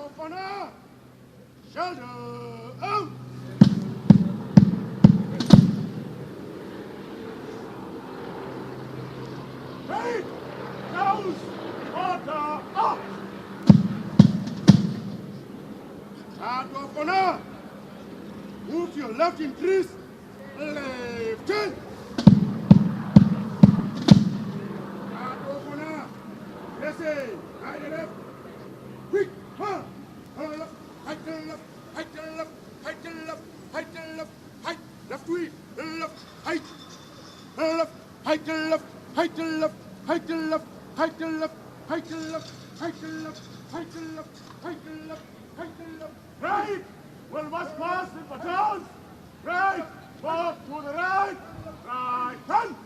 Opener! Shoulder out! Right! Nose! Water up! Hand opener! Move to your left increase. Left in! Hand opener! Yes, right and left. Quick! Huh! Left! Height to left! Height to left! Height to left! Height to left! Height! Left wheel! Left! Height! Left! Height to left! Height to left! Height to left! Height to left! Height to left! Height to left! Height to left! Height to left! Height to left! Right! We must pass the batons! Right! Walk to the right! Right! Turn!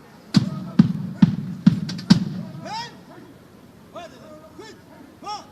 Quick! March!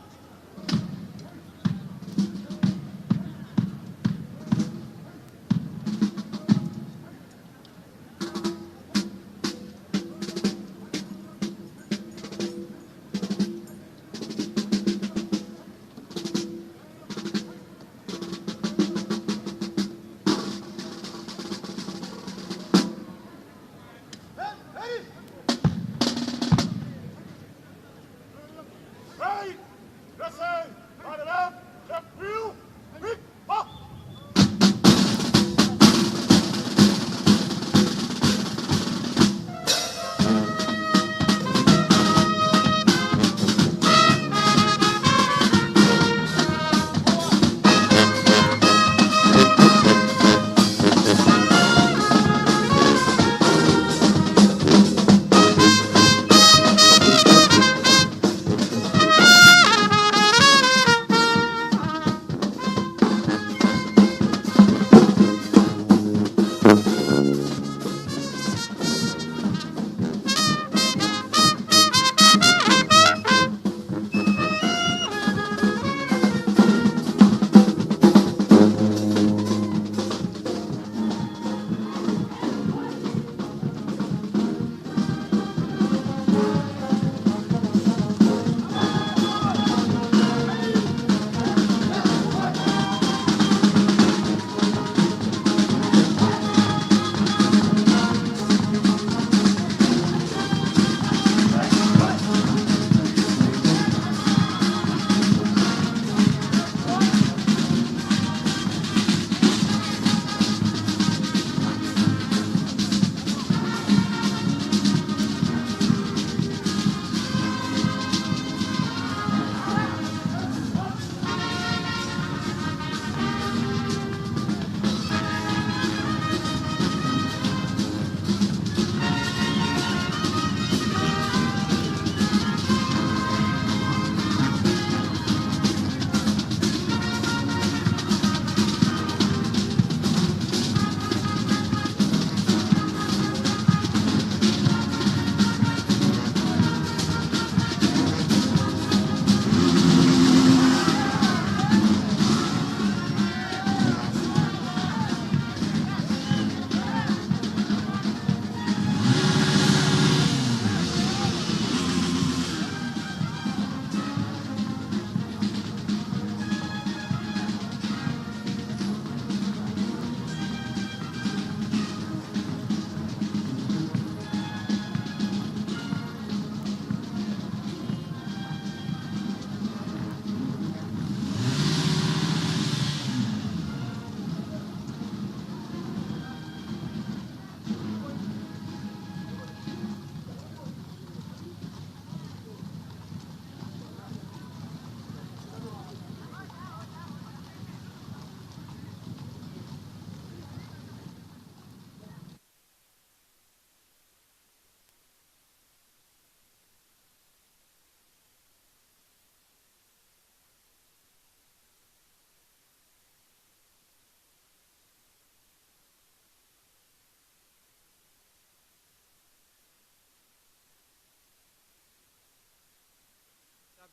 Right! Listen! Right and left! Left wheel! Quick! Up!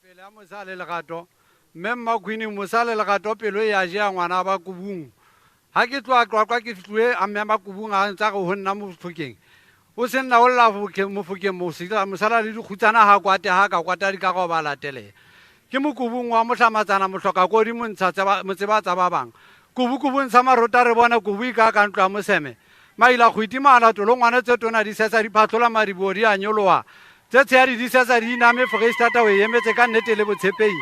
pele ya mosale legato mme MaQueen mosale legato pelo ya ja ngwana ba kubung ha ke tloa tlwa ke tlwe a mme ba kubung a ntsa go nna mo Mofokeng o se nna o lla Mofokeng mo sila mosala le dikhutsana ha kwate ha ka kwata di ka go ba latele ke mokubung wa mohlamatsana mohloka kodi motseba tsa ba bang kubukubung sa marota re bona kubu e ka ntlo ya moseme maila go itimala tolongwane tse tona di sesa di phatlola maribuo di a nyoloa tse tshehadi di sesa di iname Foreisetata o e emetse ka nnete le botshepei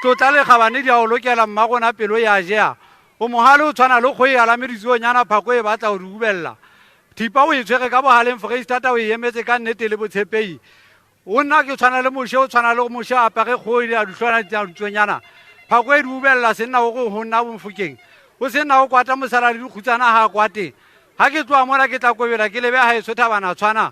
tlotla lekgabane di a o lokela mmagona pelo ya jea o mohale o tshwana le kgoe alameditsionyana phako e batla o re ubella thipa o e tshwere ka bohaleng Foreisetata o e emetse ka nnete le botshepei o nna ke tshwana le moshe o tshwana le moshe a apare kgoe a dihlwana ditsuonyana phako e di ubella se nna go nna Mofokeng o se nna o kwata mosala le dikgutsana ha kwate ha ke tloa mona ke tla kobela ke lebe ha e sothabana tshwana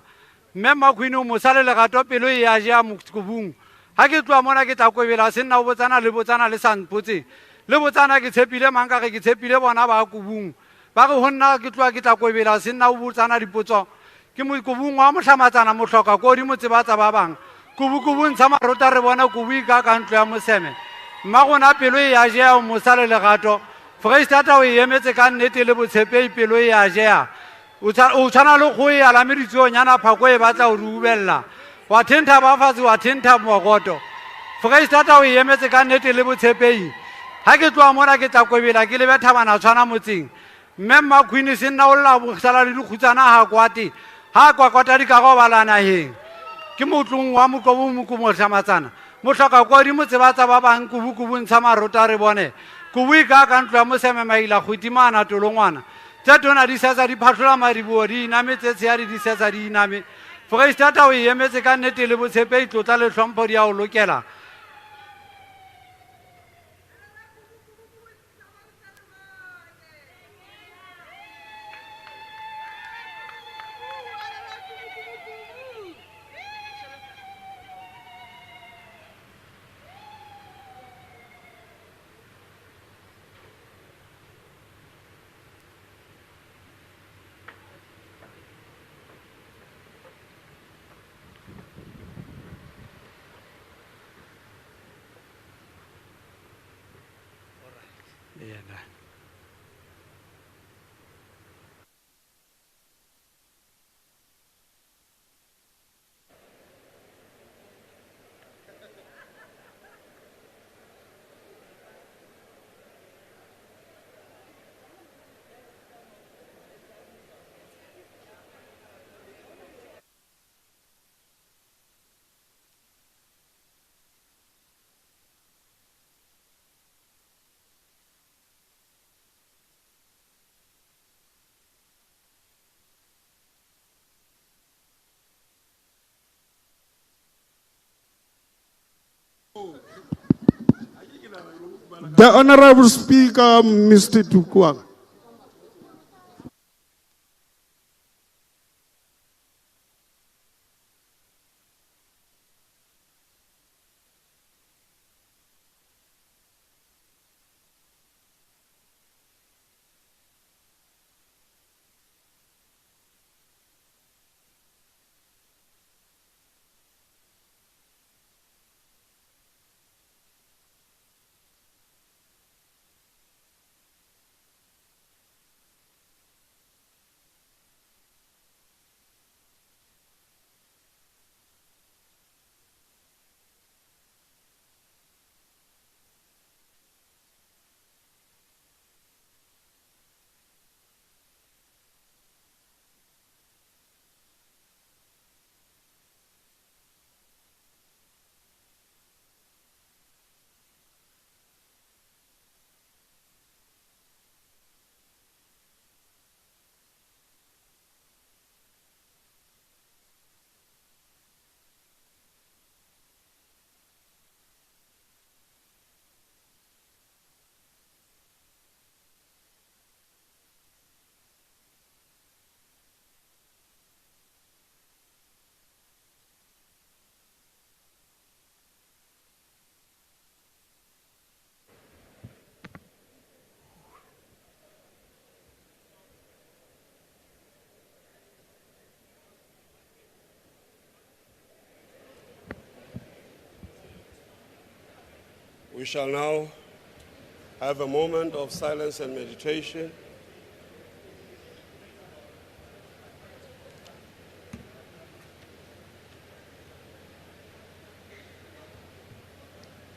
mme MaQueen o mosale legato pelo e a jea mokubung ha ke tloa mona ke tla kobela se nna o botsana le sanpotse le botsana ke tshepile mang ka ge ke tshepile bona ba kubung ba re ho nna ke tloa ke tla kobela se nna o botsana dipotso ke mokubung wa mohlamatsana mohloka kodi motsebatsa ba bang kubukubung sa marota re bona kubu e ka ntlo ya moseme mmagona pelo e a jea o mosale legato Foreisetata o e emetse ka nnete le botshepei pelo e a jea o tshwana le kgoe alameditsionyana phako e batla o re ubella wa thentha bafatsi wa thentha mogoto Foreisetata o e emetse ka nnete le botshepei ha ke tloa mona ke tla kobela ke lebe thabana tshwana motseng mme MaQueen se nna o lla bosala le dikgutsana ha kwate ha kwakwata di ka go balanaheng ke motlong wa mokobo mohlamatsana mohloka kodi motsebatsa ba bang kubukubung sa marota re bone kubu e ka ntlo ya moseme maila go itimana tolongwana tse tona di sesa di phatlola maribuo di iname tse tshehadi di sesa di iname Foreisetata o e emetse ka nnete le botshepei tlotla le hlompho di a o lokela The Honorable Speaker, Mr. Tukwang. We shall now have a moment of silence and meditation.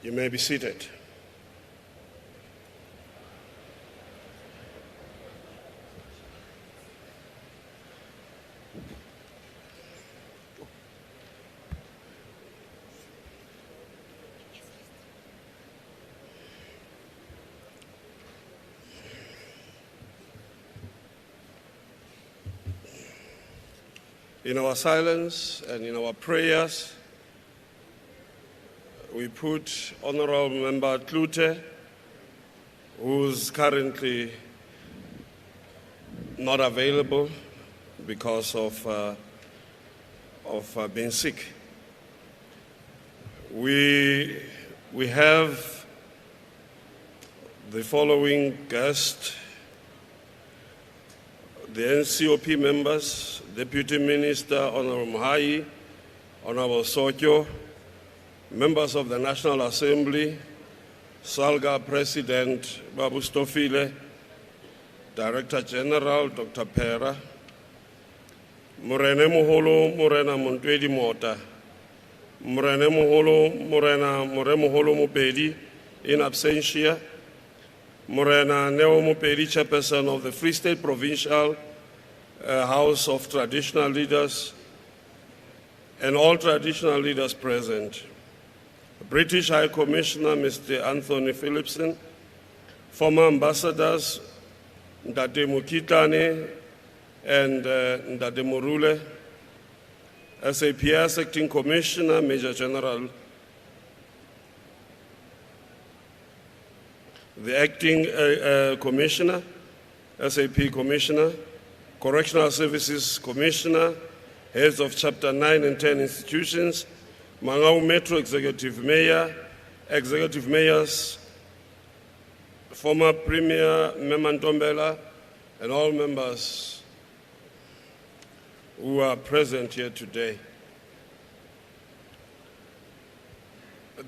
You may be seated. In our silence and in our prayers, we put Honorable Member Klute, who's currently not available because of being sick. We have the following guests: the NCOP members, Deputy Minister Honorable Mathae, Honorable Sotyo, members of the National Assembly, SALGA President Babu Stofile, Director General Dr. Pera, Morene Moholo Morena Montwedi Mota, Morene Moholo Morena Moholo Mopedi in absentia, Morena Neo Mopedi, Chairperson of the Free State Provincial House of Traditional Leaders, and all traditional leaders present. British High Commissioner Mr. Anthony Phillipson, former ambassadors Ndade Mukitane and Ndade Morule, SAPS Acting Commissioner Major General, the Acting Commissioner, SAP Commissioner, Correctional Services Commissioner, heads of Chapter 9 and 10 institutions, Mangaung Metro Executive Mayor, Executive Mayors, former Premier Memantombela, and all members who are present here today.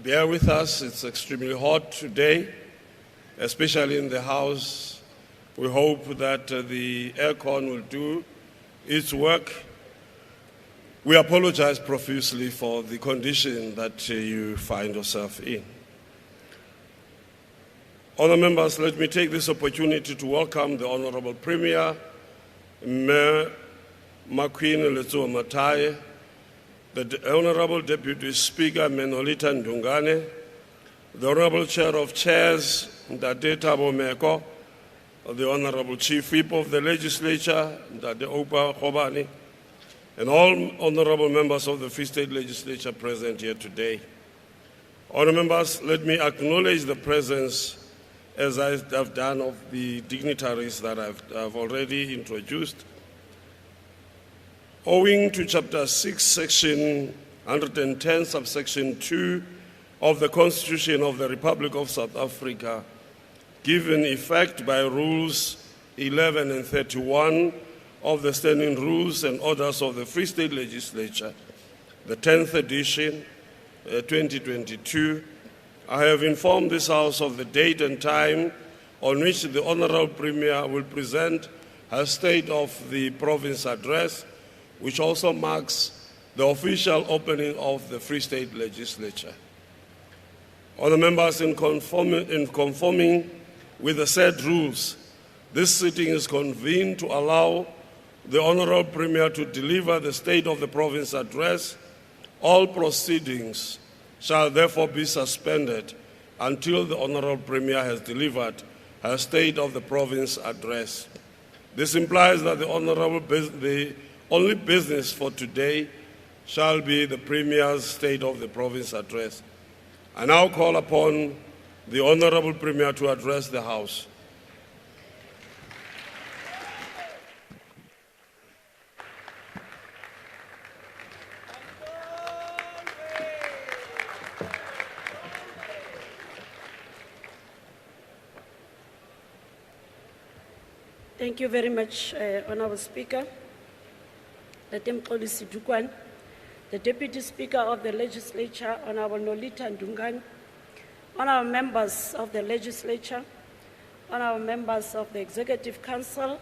Bear with us, it's extremely hot today, especially in the house. We hope that the aircon will do its work. We apologize profusely for the condition that you find yourself in. Honourable members, let me take this opportunity to welcome the Honourable Premier, Mayor MaQueen Letsoha-Mathae, the Honourable Deputy Speaker Menolita Ndungane, the Honourable Chair of Chairs Ndade Thabo Meko, the Honourable Chief Whip of the Legislature Ndade Opa Khobane, and all honourable members of the Free State Legislature present here today. Honourable members, let me acknowledge the presence, as I have done, of the dignitaries that I've already introduced. Owing to Chapter 6, Section 110, Subsection 2 of the Constitution of the Republic of South Africa, given effect by Rules 11 and 31 of the Standing Rules and Orders of the Free State Legislature, the 10th edition, 2022, I have informed this House of the date and time on which the Honourable Premier will present her State of the Province Address, which also marks the official opening of the Free State Legislature. Honourable members, in conforming with the said rules, this sitting is convened to allow the Honourable Premier to deliver the State of the Province Address. All proceedings shall therefore be suspended until the Honourable Premier has delivered her State of the Province Address. This implies that the only business for today shall be the Premier's State of the Province Address. I now call upon the Honourable Premier to address the House. Thank you very much, Honourable Speaker. The Deputy Speaker of the Legislature, Honourable Nolita Ndungane, Honourable members of the Legislature, Honourable members of the Executive Council,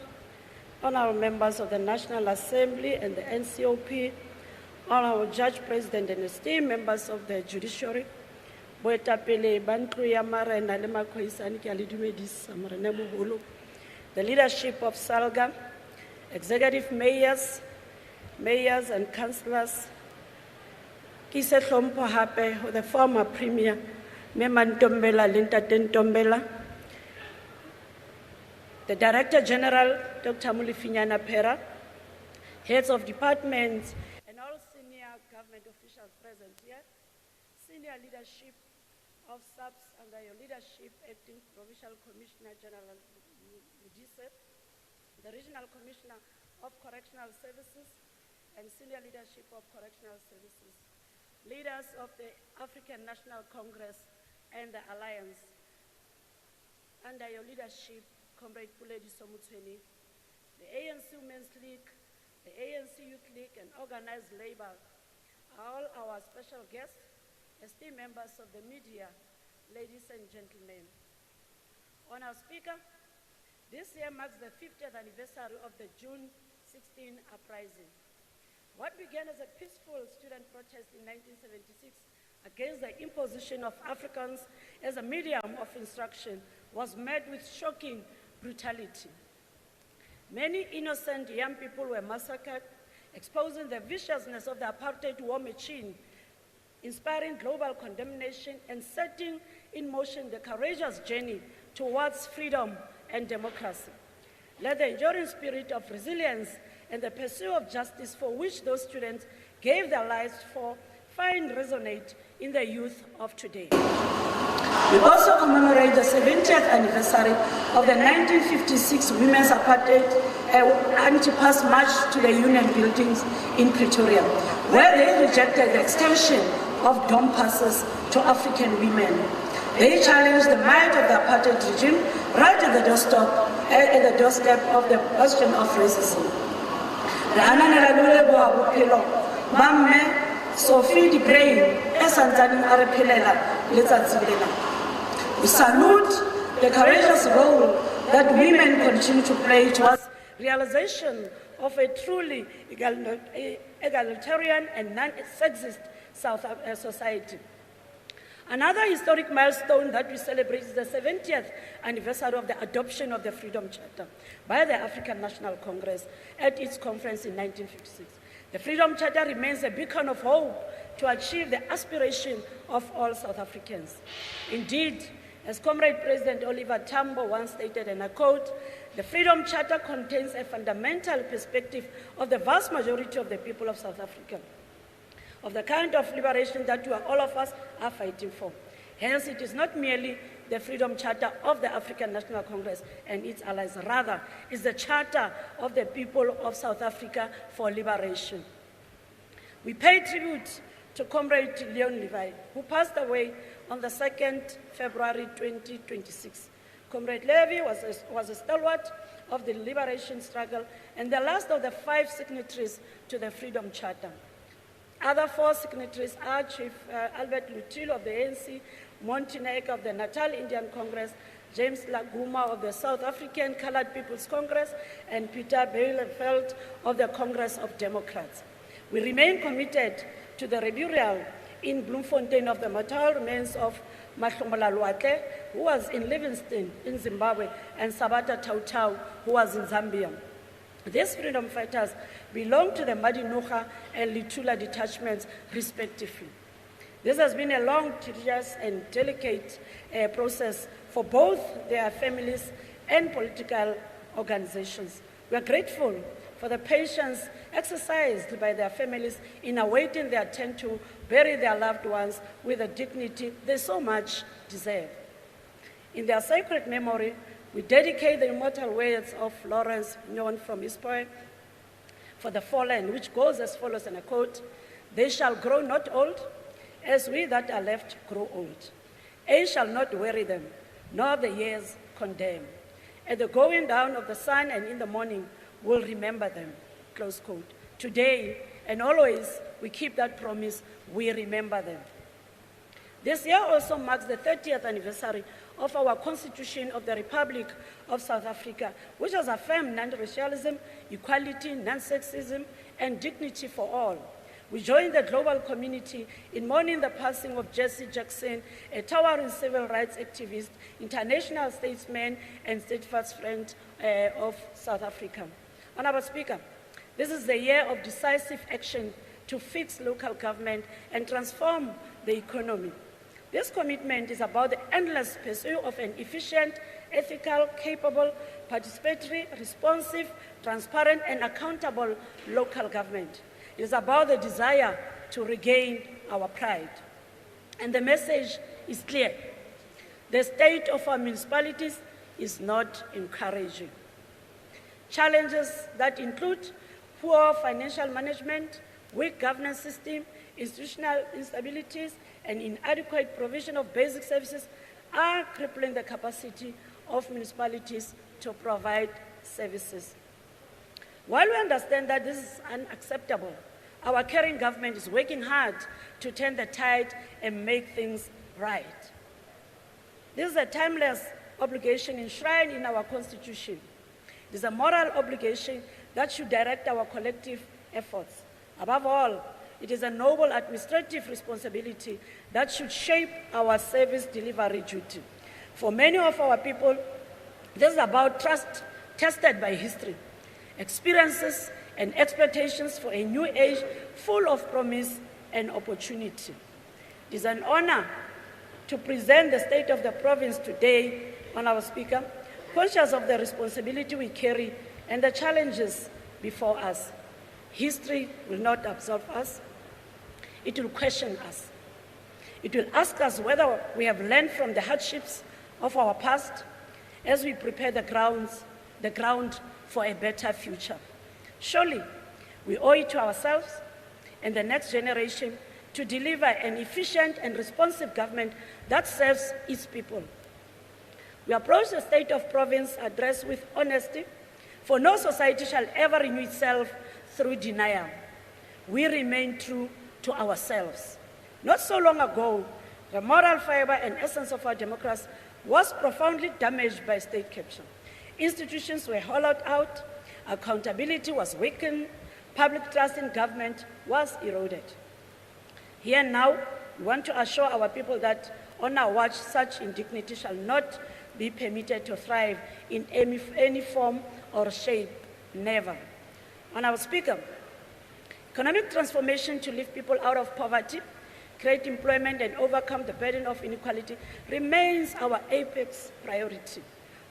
Honourable members of the National Assembly and the NCOP, Honourable Judge President and esteemed members of the Judiciary, boetapele ba ntlo ya marena le makhoisane ke a le dumedisa morena moholo, the leadership of SALGA, executive mayors and councillors, ke se hlompho hape ho the former premier Mema Ntombela le Ntate Ntombela, the Director General, Dr. Mulifinyana Pera, heads of departments, and all senior government officials present here, senior leadership of SABS under your leadership, Acting Provincial Commissioner General Mudise, the Regional Commissioner of Correctional Services, and senior leadership of Correctional Services, leaders of the African National Congress and the Alliance, under your leadership, Comrade Puledi Somutsweni, the ANC Women's League, the ANC Youth League, and Organized Labor, all our special guests, esteemed members of the media, ladies and gentlemen. Honour Speaker, this year marks the 50th anniversary of the June 16 uprising. What began as a peaceful student protest in 1976 against the imposition of Afrikaans as a medium of instruction was met with shocking brutality. Many innocent young people were massacred, exposing the viciousness of the apartheid war machine, inspiring global condemnation and setting in motion the courageous journey towards freedom and democracy. Let the enduring spirit of resilience and the pursuit of justice for which those students gave their lives for find resonate in the youth of today. We also commemorate the 70th anniversary of the 1956 Women's Apartheid anti-pass march to the Union buildings in Pretoria, where they rejected the extension of dome passes to African women. They challenged the might of the apartheid regime right at the doorstep of the question of racism. Sophie de Brain, we salute the courageous role that women continue to play towards realization of a truly egalitarian and non-sexist society. Another historic milestone that we celebrate is the 70th anniversary of the adoption of the Freedom Charter by the African National Congress at its conference in 1956. The Freedom Charter remains a beacon of hope to achieve the aspiration of all South Africans. Indeed, as Comrade President Oliver Tambo once stated, and I quote, the Freedom Charter contains a fundamental perspective of the vast majority of the people of South Africa, of the kind of liberation that all of us are fighting for. Hence, it is not merely the Freedom Charter of the African National Congress and its allies, rather, it's the Charter of the people of South Africa for liberation. We pay tribute to Comrade Leon Levi, who passed away on the 2nd February 2026. Comrade Levi was a stalwart of the liberation struggle and the last of the 5 signatories to the Freedom Charter. Other 4 signatories are Chief Albert Lutilo of the ANC, Monty Naik of the Natal Indian Congress, James Laguma of the South African Colored People's Congress, and Peter Bielefeld of the Congress of Democrats. We remain committed to the burial in Bloemfontein of the mortal remains of Mahlomola, who was in Livingstone in Zimbabwe, and Sabata Tautau, who was in Zambia. These freedom fighters belong to the Madinuga and Litula detachments, respectively. This has been a long, tedious, and delicate process for both their families and political organizations. We are grateful for the patience exercised by their families in awaiting their turn to bury their loved ones with the dignity they so much deserve. In their sacred memory, we dedicate the immortal words of Lawrence known from his poem, For the Fallen, which goes as follows, and I quote, "They shall grow not old, as we that are left grow old. Age shall not weary them, nor the years condemn. At the going down of the sun and in the morning, we'll remember them." Close quote. Today and always, we keep that promise, we remember them. This year also marks the 30th anniversary of our Constitution of the Republic of South Africa, which has affirmed non-racialism, equality, non-sexism, and dignity for all. We join the global community in mourning the passing of Jesse Jackson, a towering civil rights activist, international statesman, and steadfast friend of South Africa. Honourable Speaker, this is the year of decisive action to fix local government and transform the economy. This commitment is about the endless pursuit of an efficient, ethical, capable, participatory, responsive, transparent, and accountable local government. It is about the desire to regain our pride. And the message is clear. The state of our municipalities is not encouraging. Challenges that include poor financial management, weak governance system, institutional instabilities, and inadequate provision of basic services are crippling the capacity of municipalities to provide services. While we understand that this is unacceptable, our caring government is working hard to turn the tide and make things right. This is a timeless obligation enshrined in our Constitution. It is a moral obligation that should direct our collective efforts. Above all, it is a noble administrative responsibility that should shape our service delivery duty. For many of our people, this is about trust tested by history, experiences, and expectations for a new age full of promise and opportunity. It is an honor to present the state of the province today, Honourable Speaker, conscious of the responsibility we carry and the challenges before us. History will not absolve us. It will question us. It will ask us whether we have learned from the hardships of our past as we prepare the ground for a better future. Surely, we owe it to ourselves and the next generation to deliver an efficient and responsive government that serves its people. We approach the state of province address with honesty, for no society shall ever renew itself through denial. We remain true to ourselves. Not so long ago, the moral fiber and essence of our democracy was profoundly damaged by state capture. Institutions were hollowed out, accountability was weakened, public trust in government was eroded. Here now, we want to assure our people that on our watch, such indignity shall not be permitted to thrive in any form or shape, never. Honourable Speaker, economic transformation to lift people out of poverty, create employment, and overcome the burden of inequality remains our apex priority.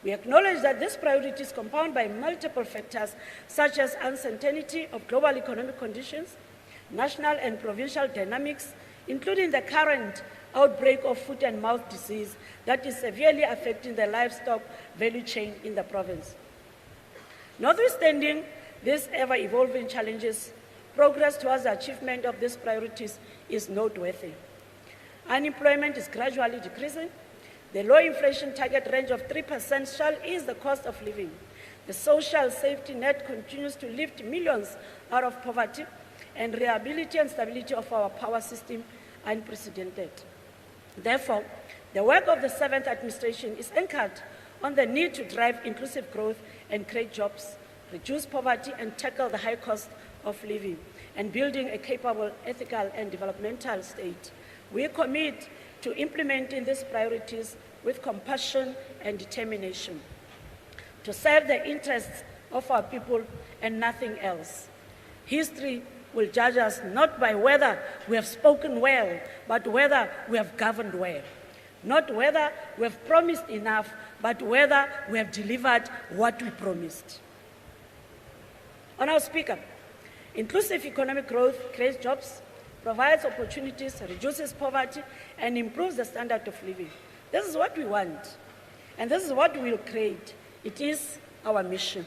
We acknowledge that this priority is compounded by multiple factors such as uncertainty of global economic conditions, national and provincial dynamics, including the current outbreak of foot and mouth disease that is severely affecting the livestock value chain in the province. Notwithstanding these ever-evolving challenges, progress towards the achievement of these priorities is noteworthy. Unemployment is gradually decreasing. The low inflation target range of 3% shall ease the cost of living. The social safety net continues to lift millions out of poverty, and reliability and stability of our power system are unprecedented. Therefore, the work of the 7th administration is anchored on the need to drive inclusive growth and create jobs, reduce poverty, and tackle the high cost of living, and building a capable, ethical, and developmental state. We commit to implementing these priorities with compassion and determination to serve the interests of our people and nothing else. History will judge us not by whether we have spoken well, but whether we have governed well. Not whether we have promised enough, but whether we have delivered what we promised. Honourable Speaker, inclusive economic growth creates jobs, provides opportunities, reduces poverty, and improves the standard of living. This is what we want, and this is what we will create. It is our mission.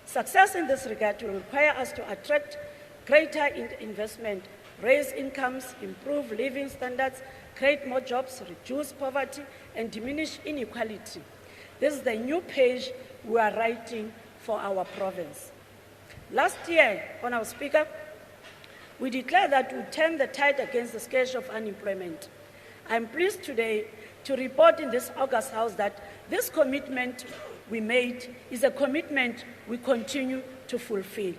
Success in this regard will require us to attract greater investment, raise incomes, improve living standards, create more jobs, reduce poverty, and diminish inequality. This is the new page we are writing for our province. Last year, Honourable Speaker, we declared that we turn the tide against the scourge of unemployment. I am pleased today to report in this August House that this commitment we made is a commitment we continue to fulfill.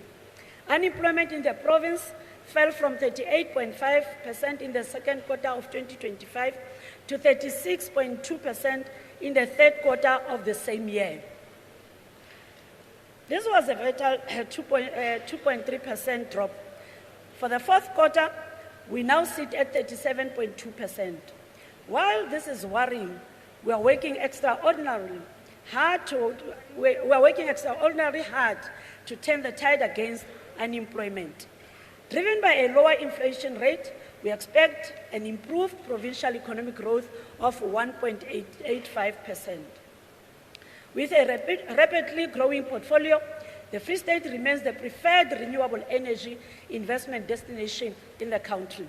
Unemployment in the province fell from 38.5% in the second quarter of 2025 to 36.2% in the third quarter of the same year. This was a vital 2.3% drop. For the fourth quarter, we now sit at 37.2%. While this is worrying, we are working extraordinarily hard to turn the tide against unemployment. Driven by a lower inflation rate, we expect an improved provincial economic growth of 1.85%. With a rapidly growing portfolio, the Free State remains the preferred renewable energy investment destination in the country.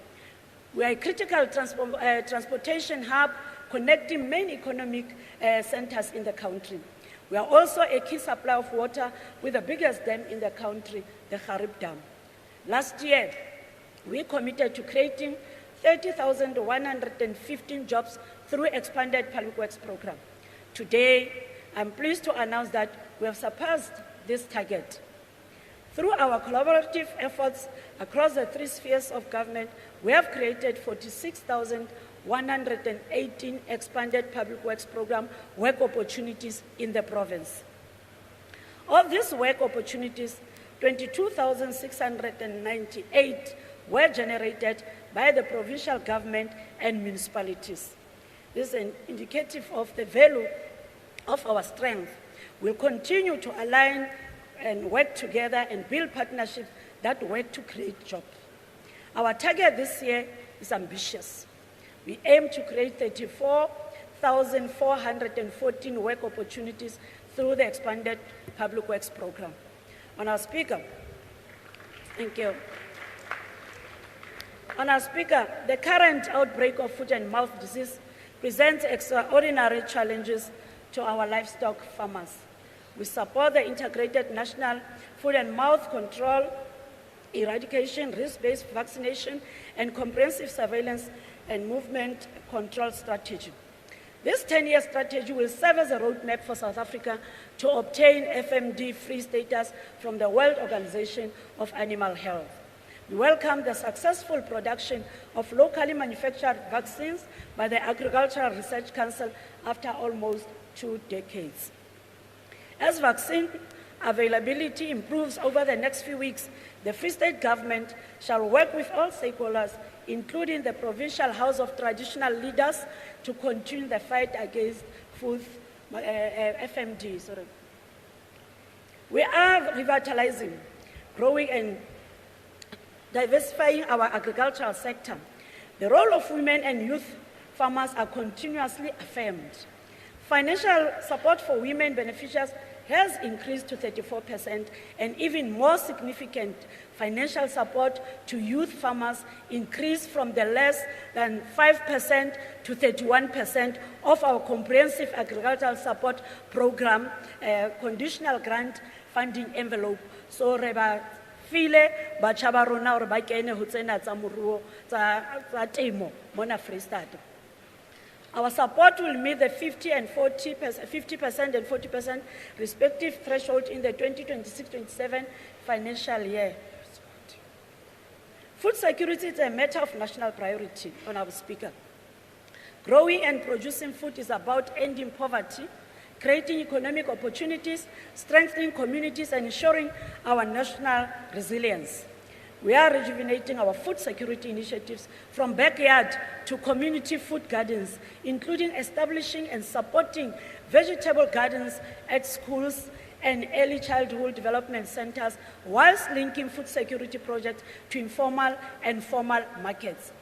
We are a critical transportation hub connecting main economic centers in the country. We are also a key supplier of water with the biggest dam in the country, the Garib Dam. Last year, we committed to creating 30,115 jobs through expanded public works program. Today, I'm pleased to announce that we have surpassed this target. Through our collaborative efforts across the three spheres of government, we have created 46,118 expanded public works program work opportunities in the province. Of these work opportunities, 22,698 were generated by the provincial government and municipalities. This is indicative of the value of our strength. We'll continue to align and work together and build partnerships that work to create jobs. Our target this year is ambitious. We aim to create 34,414 work opportunities through the expanded public works program. Honourable Speaker, thank you. Honourable Speaker, the current outbreak of foot and mouth disease presents extraordinary challenges to our livestock farmers. We support the integrated national foot and mouth control, eradication, risk-based vaccination, and comprehensive surveillance and movement control strategy. This 10-year strategy will serve as a roadmap for South Africa to obtain FMD-free status from the World Organization of Animal Health. We welcome the successful production of locally manufactured vaccines by the Agricultural Research Council after almost 2 decades. As vaccine availability improves over the next few weeks, the Free State government shall work with all stakeholders, including the Provincial House of Traditional Leaders, to continue the fight against FMD. We are revitalizing, growing and diversifying our agricultural sector. The role of women and youth farmers are continuously affirmed. Financial support for women beneficiaries has increased to 34%, and even more significant, financial support to youth farmers increased from the less than 5% to 31% of our comprehensive agricultural support program conditional grant funding envelope. So reba file batjha ba rona hore ba kene ho tsena tsa moruo tsa temo mona Free State. Our support will meet the 50% and 40% respective threshold in the 2026-27 financial year. Food security is a matter of national priority, Honourable Speaker. Growing and producing food is about ending poverty, creating economic opportunities, strengthening communities, and ensuring our national resilience. We are rejuvenating our food security initiatives from backyard to community food gardens, including establishing and supporting vegetable gardens at schools and early childhood development centers, whilst linking food security projects to informal and formal markets.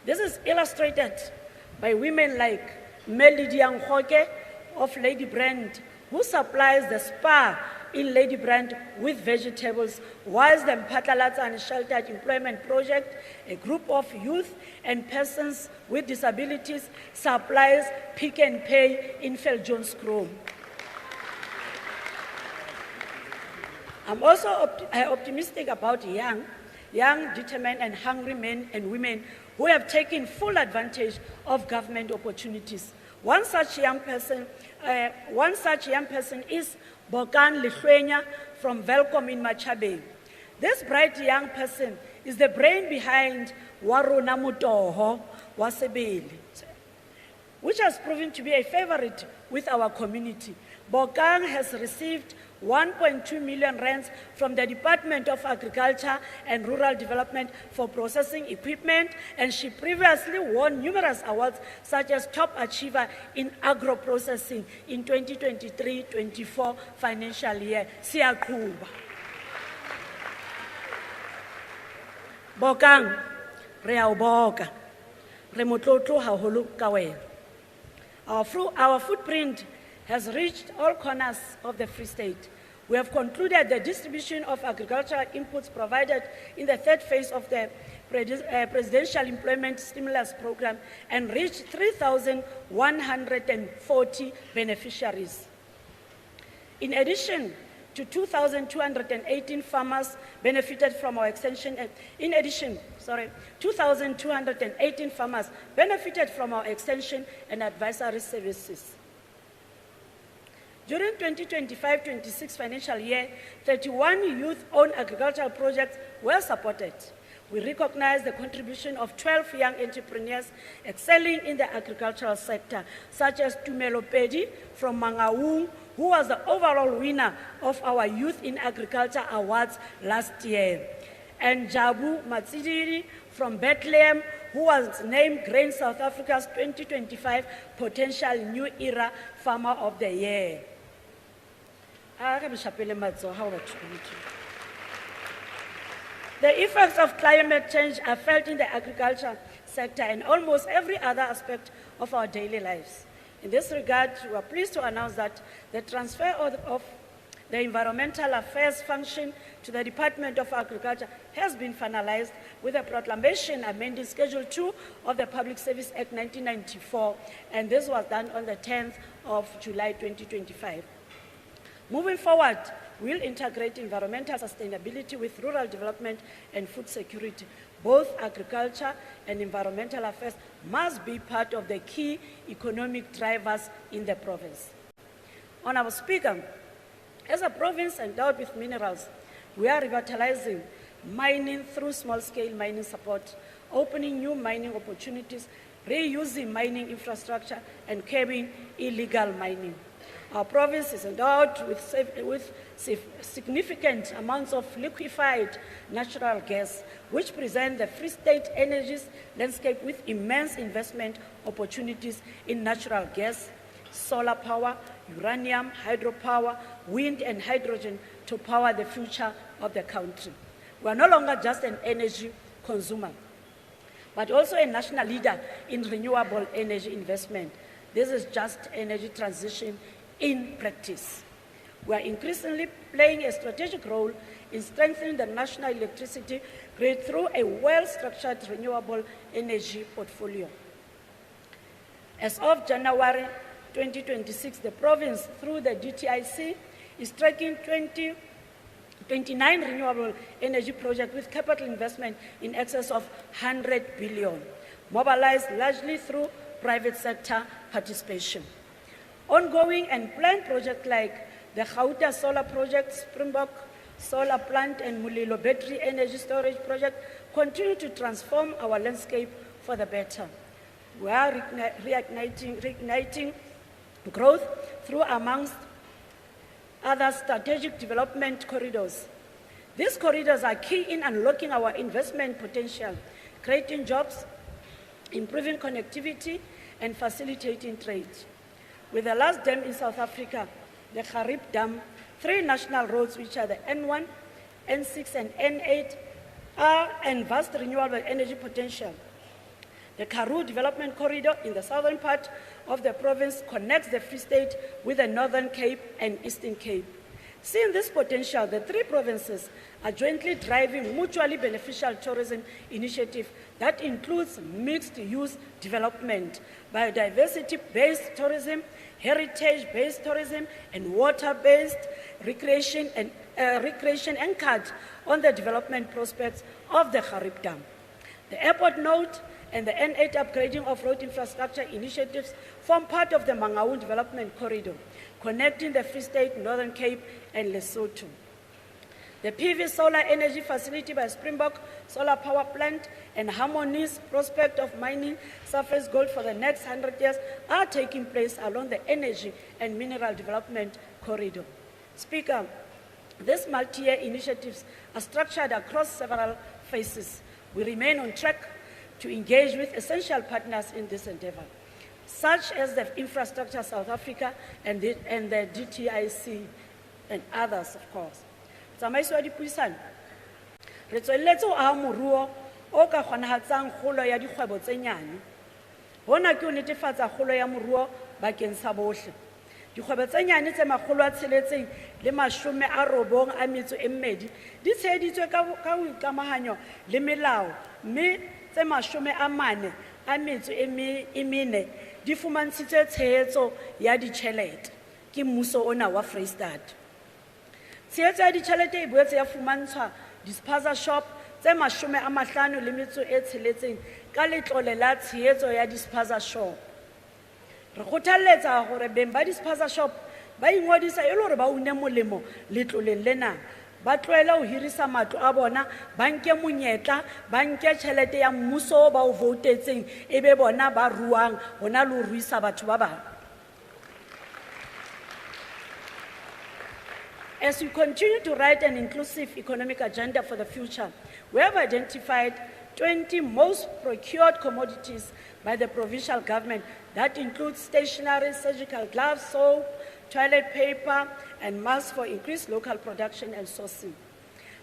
This is illustrated by women like Melody Nkhoke of Lady Brand, who supplies the spa in Lady Brand with vegetables, whilst the Mpatlalatsa and Sheltered Employment Project, a group of youth and persons with disabilities, supplies Pick and Pay in Jones Chrome. I'm also optimistic about young, determined and hungry men and women who have taken full advantage of government opportunities. One such young person is Bokan Lihwenya from Velcom in Machabeng. This bright young person is the brain behind Waruna Mutoho Wasebeli, which has proven to be a favorite with our community. Bokang has received 1.2 million rands from the Department of Agriculture and Rural Development for processing equipment, and she previously won numerous awards such as Top Achiever in Agro-Processing in 2023-24 financial year. Siyakuba. Bokang, re a o boka, re motlotlo haholo ka wena. Our footprint has reached all corners of the Free State. We have concluded the distribution of agricultural inputs provided in the third phase of the Presidential Employment Stimulus Program and reached 3,140 beneficiaries. In addition to 2,218 farmers benefited from our extension. 2,218 farmers benefited from our extension and advisory services. During 2025-26 financial year, 31 youth-owned agricultural projects were supported. We recognize the contribution of 12 young entrepreneurs excelling in the agricultural sector, such as Tumelo Pedi from Mangaung, who was the overall winner of our Youth in Agriculture Awards last year, and Jabu Matsidiri from Bethlehem, who was named Grain South Africa's 2025 Potential New Era Farmer of the Year. The effects of climate change are felt in the agriculture sector and almost every other aspect of our daily lives. In this regard, we are pleased to announce that the transfer of the Environmental Affairs function to the Department of Agriculture has been finalized with a proclamation amending Schedule 2 of the Public Service Act 1994, and this was done on the 10th of July 2025. Moving forward, we'll integrate environmental sustainability with rural development and food security. Both agriculture and environmental affairs must be part of the key economic drivers in the province. Honourable Speaker, as a province endowed with minerals, we are revitalizing mining through small-scale mining support, opening new mining opportunities, reusing mining infrastructure, and curbing illegal mining. Our province is endowed with significant amounts of liquefied natural gas, which present the Free State energies landscape with immense investment opportunities in natural gas, solar power, uranium, hydropower, wind, and hydrogen to power the future of the country. We are no longer just an energy consumer, but also a national leader in renewable energy investment. This is just energy transition in practice. We are increasingly playing a strategic role in strengthening the national electricity grid through a well-structured renewable energy portfolio. As of January 2026, the province, through the DTIC, is tracking 29 renewable energy projects with capital investment in excess of 100 billion, mobilized largely through private sector participation. Ongoing and planned projects like the Gauta Solar Project, Springbok Solar Plant, and Mulilo Battery Energy Storage Project continue to transform our landscape for the better. We are reigniting growth through, amongst other, strategic development corridors. These corridors are key in unlocking our investment potential, creating jobs, improving connectivity, and facilitating trade. With the last dam in South Africa, the Gariep Dam, 3 national roads, which are the N1, N6, and N8, and vast renewable energy potential. The Karoo Development Corridor in the southern part of the province connects the Free State with the Northern Cape and Eastern Cape. Seeing this potential, the 3 provinces are jointly driving mutually beneficial tourism initiative that includes mixed-use development, biodiversity-based tourism, heritage-based tourism, and water-based recreation anchored on the development prospects of the Gariep Dam. The airport node and the N8 upgrading of road infrastructure initiatives form part of the Mangaung Development Corridor, connecting the Free State, Northern Cape, and Lesotho. The PV solar energy facility by Springbok Solar Power Plant and Harmony's prospect of mining surface gold for the next 100 years are taking place along the energy and mineral development corridor. Speaker, these multi-year initiatives are structured across several phases. We remain on track to engage with essential partners in this endeavor, such as the Infrastructure South Africa and the DTIC and others, of course. Tsamaiso ya dipuisano, re tsweletse ho aha moruo o ka kgonahatsang kgolo ya dikgwebo tse nyane. Hona ke ho netefatsa kgolo ya moruo bakeng sa bohle. Dikgwebo tse nyane tse 692 di tsheheditswe ka ho ikamahanyo le melao, mme tse 44 di fumantshitswe tshehetso ya ditjhelete ke mmuso ona wa Freystata. Tshehetso ya ditjhelete e boetse ya fumantshwa dispaza shop tse 56 ka letlole la tshehetso ya dispaza shop. Re kgothaletsa hore beng ba dispaza shop ba ingodisa e le hore ba une molemo letloleng lena, ba tlohela ho hirisa matlo a bona, ba nke monyetla, ba nke tjhelete ya mmuso ba o voutetseng, ebe bona ba ruang hona le ho ruisa batho ba bang. As we continue to write an inclusive economic agenda for the future, we have identified 20 most procured commodities by the provincial government that include stationery, surgical gloves, soap, toilet paper, and masks for increased local production and sourcing.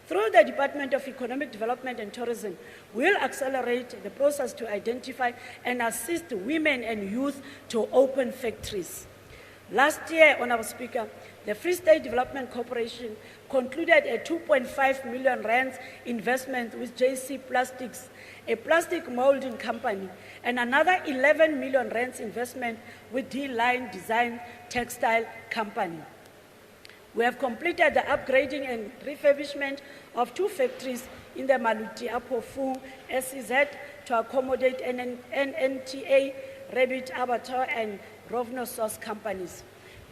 Through the Department of Economic Development and Tourism, we'll accelerate the process to identify and assist women and youth to open factories. Last year, Honourable Speaker, the Free State Development Corporation concluded a 2.5 million rands investment with JC Plastics, a plastic molding company, and another 11 million rands investment with D-Line Design Textile Company. We have completed the upgrading and refurbishment of 2 factories in the Maluti-Apofu SEZ to accommodate NNTA, Rabbit Abattoir, and Rovno Sauce companies.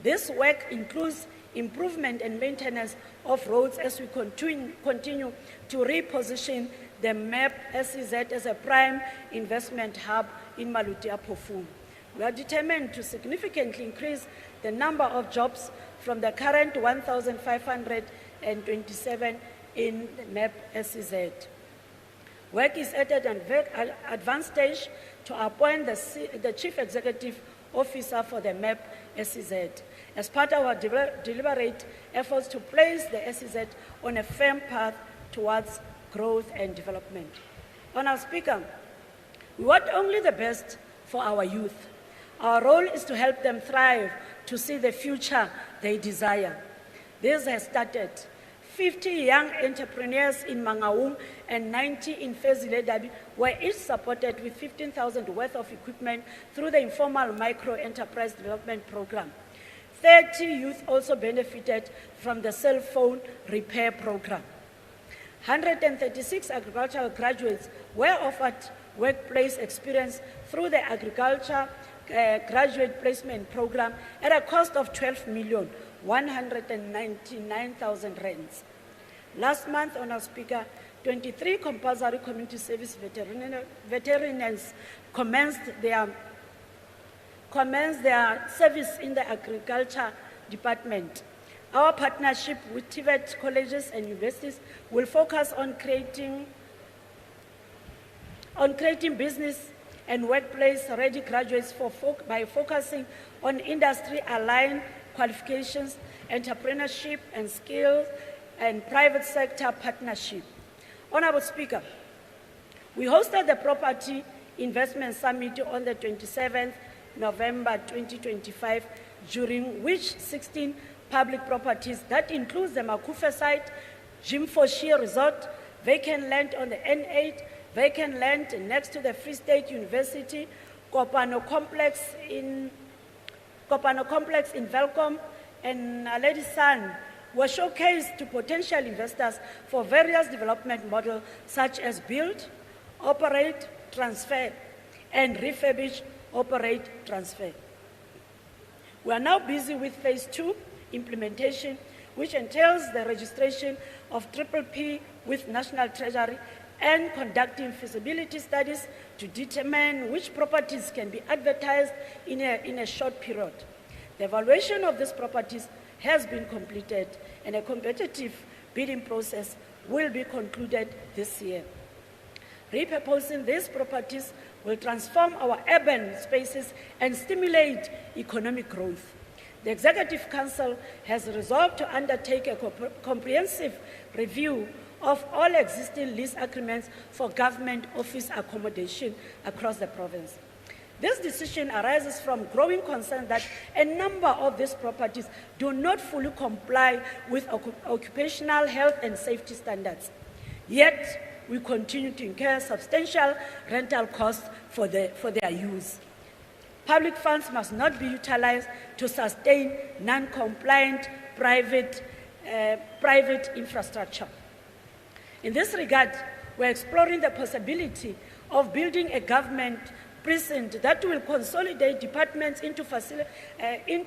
This work includes improvement and maintenance of roads as we continue to reposition the MAP SEZ as a prime investment hub in Maluti-Apofu. We are determined to significantly increase the number of jobs from the current 1,527 in the MAP SEZ. Work is at an advanced stage to appoint the Chief Executive Officer for the MAP SEZ as part of our deliberate efforts to place the SEZ on a firm path towards growth and development. Honourable Speaker, we want only the best for our youth. Our role is to help them thrive, to see the future they desire. This has started. 50 young entrepreneurs in Mangaung and 90 in Fezile were each supported with 15,000 worth of equipment through the Informal Micro Enterprise Development Program. 30 youth also benefited from the cell phone repair program. 136 agricultural graduates were offered workplace experience through the Agriculture Graduate Placement Program at a cost of 12,199,000 rands. Last month, Honourable Speaker, 23 compulsory community service veterinarians commenced their service in the Agriculture Department. Our partnership with TVET colleges and universities will focus on creating business and workplace-ready graduates by focusing on industry-aligned qualifications, entrepreneurship and skills, and private sector partnership. Honourable Speaker, we hosted the Property Investment Summit on the 27th November 2025, during which 16 public properties, that includes the Makufe site, Jimfoshi Resort, vacant land on the N8, vacant land next to the Free State University, Kopano Complex in Velcom, and Lady San, were showcased to potential investors for various development models such as build, operate, transfer, and refurbish, operate, transfer. We are now busy with phase 2 implementation, which entails the registration of PPP with National Treasury and conducting feasibility studies to determine which properties can be advertised in a short period. The evaluation of these properties has been completed, and a competitive bidding process will be concluded this year. Repurposing these properties will transform our urban spaces and stimulate economic growth. The Executive Council has resolved to undertake a comprehensive review of all existing lease agreements for government office accommodation across the province. This decision arises from growing concern that a number of these properties do not fully comply with occupational health and safety standards. Yet, we continue to incur substantial rental costs for their use. Public funds must not be utilized to sustain non-compliant private infrastructure. In this regard, we're exploring the possibility of building a government precinct that will consolidate departments into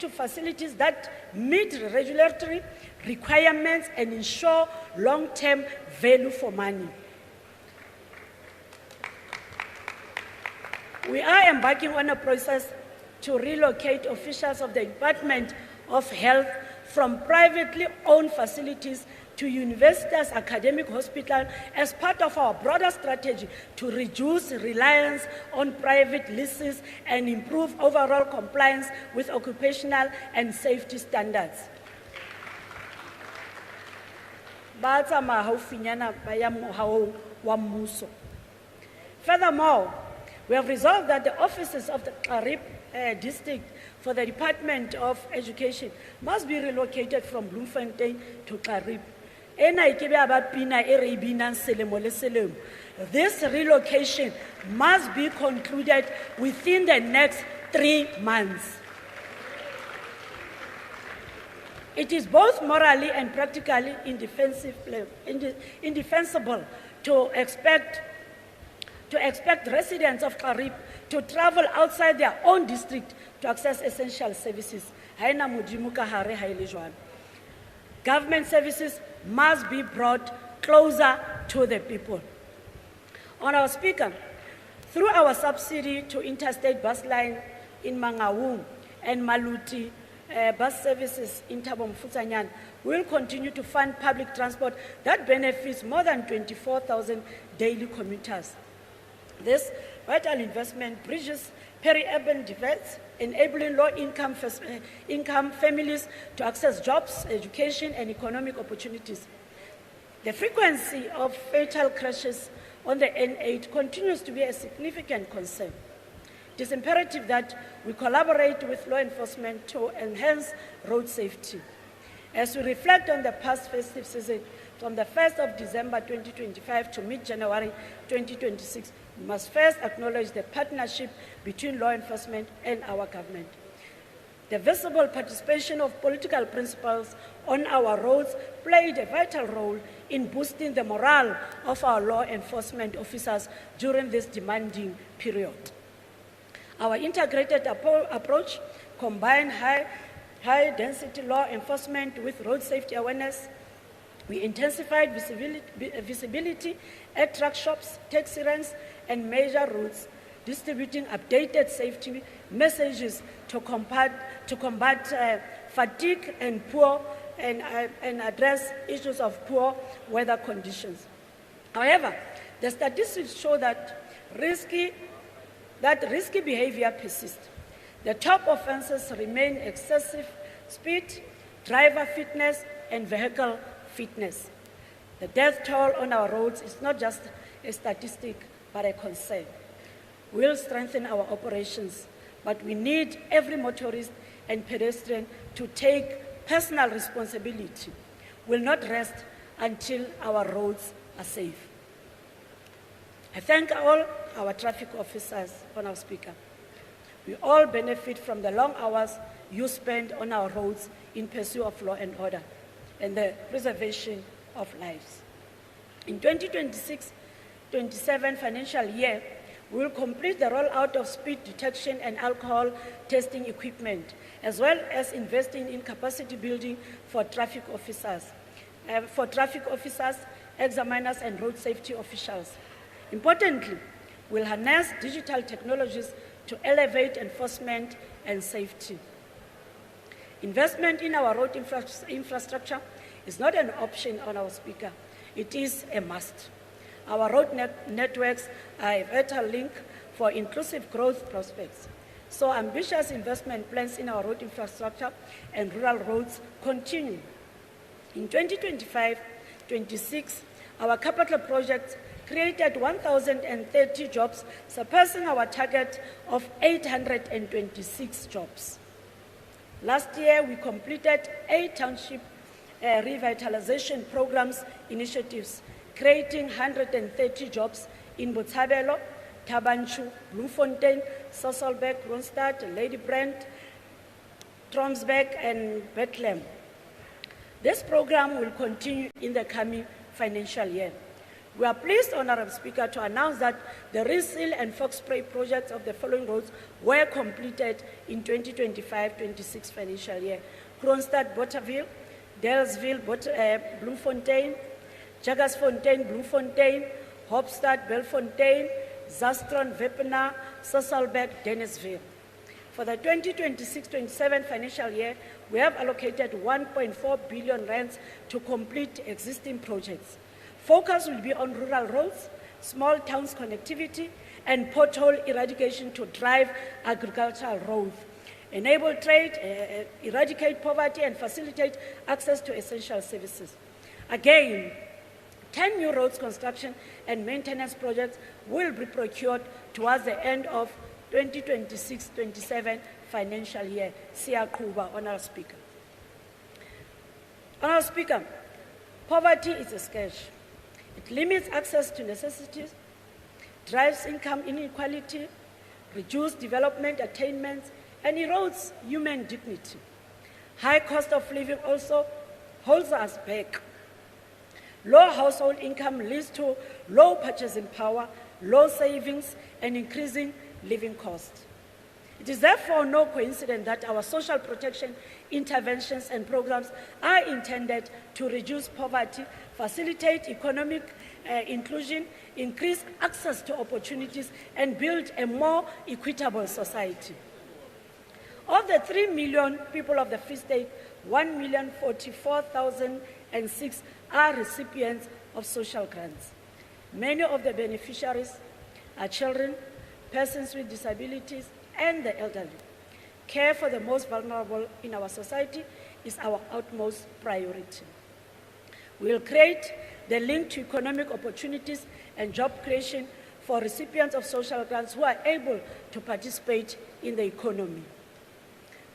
facilities that meet regulatory requirements and ensure long-term value for money. We are embarking on a process to relocate officials of the Department of Health from privately owned facilities to universities' academic hospital as part of our broader strategy to reduce reliance on private leases and improve overall compliance with occupational and safety standards. Furthermore, we have resolved that the offices of the Qarib district for the Department of Education must be relocated from Bloemfontein to Qarib. This relocation must be concluded within the next 3 months. It is both morally and practically indefensible to expect residents of Qarib to travel outside their own district to access essential services. Government services must be brought closer to the people. Honourable Speaker, through our subsidy to interstate bus line in Mangaung and Maluti bus services in Thabo Mofokeng, we will continue to fund public transport that benefits more than 24,000 daily commuters. This vital investment bridges peri-urban divides, enabling low-income families to access jobs, education, and economic opportunities. The frequency of fatal crashes on the N8 continues to be a significant concern. It is imperative that we collaborate with law enforcement to enhance road safety. As we reflect on the past festive season, from the 1st of December 2025 to mid-January 2026, we must first acknowledge the partnership between law enforcement and our government. The visible participation of political principals on our roads played a vital role in boosting the morale of our law enforcement officers during this demanding period. Our integrated approach combined high-density law enforcement with road safety awareness. We intensified visibility at truck shops, taxi ranks, and major routes, distributing updated safety messages to combat fatigue and address issues of poor weather conditions. However, the statistics show that risky behavior persists. The top offenses remain excessive speed, driver fitness, and vehicle fitness. The death toll on our roads is not just a statistic, but a concern. We'll strengthen our operations, but we need every motorist and pedestrian to take personal responsibility. We'll not rest until our roads are safe. I thank all our traffic officers, Honourable Speaker. We all benefit from the long hours you spend on our roads in pursuit of law and order and the preservation of lives. In 2026-27 financial year, We will complete the rollout of speed detection and alcohol testing equipment, as well as investing in capacity building for traffic officers, examiners, and road safety officials. Importantly, we'll harness digital technologies to elevate enforcement and safety. Investment in our road infrastructure is not an option on our speaker. It is a must. Our road networks are a vital link for inclusive growth prospects. So ambitious investment plans in our road infrastructure and rural roads continue. In 2025-26, our capital projects created 1,030 jobs, surpassing our target of 826 jobs. Last year, we completed 8 township revitalization programs initiatives, creating 130 jobs in Botshabelo, Tabanchu, Bloemfontein, Sasolburg, Kroonstad, Ladybrand, Tromsburg, and Bethlehem. This program will continue in the coming financial year. We are pleased, Honourable Speaker, to announce that the reseal and fog spray projects of the following roads were completed in 2025-26 financial year: Kroonstad, Botterville, Dalesville, Bloemfontein, Jaggersfontein, Bloemfontein, Hopstad, Belfontein, Zastron, Wepener, Sasolburg, Dennisville. For the 2026-27 financial year, we have allocated 1.4 billion rands to complete existing projects. Focus will be on rural roads, small towns connectivity, and pothole eradication to drive agricultural growth, enable trade, eradicate poverty, and facilitate access to essential services. Again, 10 new roads construction and maintenance projects will be procured towards the end of 2026-27 financial year. Siyaqhuba, Honourable Speaker. Honourable Speaker, poverty is a scourge. It limits access to necessities, drives income inequality, reduces development attainments, and erodes human dignity. High cost of living also holds us back. Low household income leads to low purchasing power, low savings, and increasing living costs. It is therefore no coincidence that our social protection interventions and programs are intended to reduce poverty, facilitate economic inclusion, increase access to opportunities, and build a more equitable society. Of the 3 million people of the Free State, 1,044,006 are recipients of social grants. Many of the beneficiaries are children, persons with disabilities, and the elderly. Care for the most vulnerable in our society is our utmost priority. We will create the link to economic opportunities and job creation for recipients of social grants who are able to participate in the economy.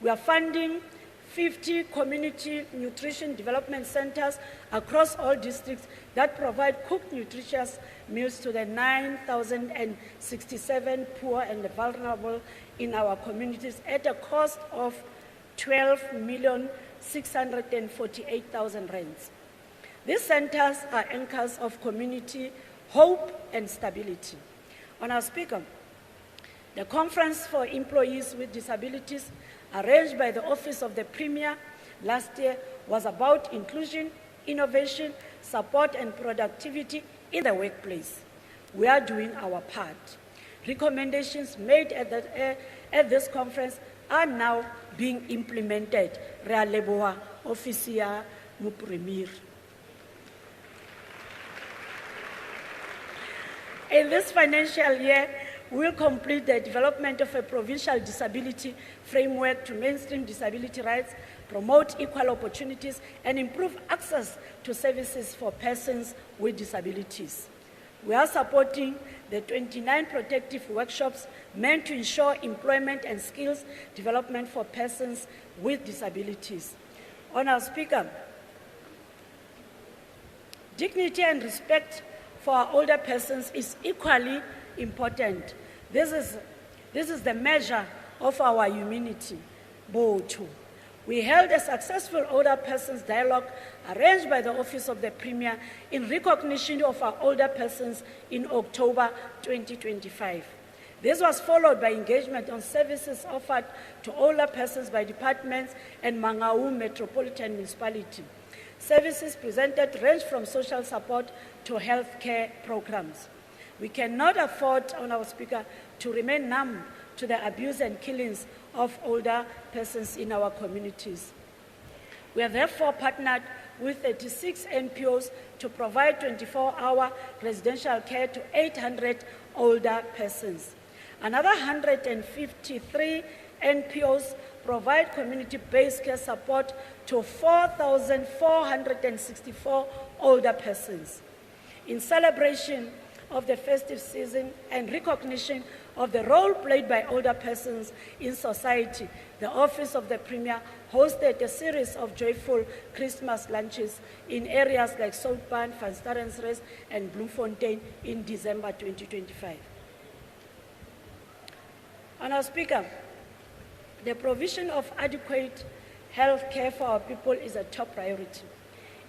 We are funding 50 community nutrition development centers across all districts that provide cooked nutritious meals to the 9,067 poor and vulnerable in our communities at a cost of 12,648,000 rands. These centers are anchors of community hope and stability. Honourable Speaker, the Conference for Employees with Disabilities, arranged by the Office of the Premier last year, was about inclusion, innovation, support, and productivity in the workplace. We are doing our part. Recommendations made at this conference are now being implemented. Re a leboha Office ya Mopremier. In this financial year, we will complete the development of a provincial disability framework to mainstream disability rights, promote equal opportunities, and improve access to services for persons with disabilities. We are supporting the 29 protective workshops meant to ensure employment and skills development for persons with disabilities. Honourable Speaker, dignity and respect for our older persons is equally important. This is the measure of our humanity. We held a successful older persons dialogue arranged by the Office of the Premier in recognition of our older persons in October 2025. This was followed by engagement on services offered to older persons by departments and Mangaung Metropolitan Municipality. Services presented range from social support to healthcare programs. We cannot afford, Honourable Speaker, to remain numb to the abuse and killings of older persons in our communities. We have therefore partnered with 36 NPOs to provide 24-hour residential care to 800 older persons. Another 153 NPOs provide community-based care support to 4,464 older persons. In celebration of the festive season and recognition of the role played by older persons in society, the Office of the Premier hosted a series of joyful Christmas lunches in areas like Southban, Van Starensrest, and Bloemfontein in December 2025. Honourable Speaker, the provision of adequate health care for our people is a top priority.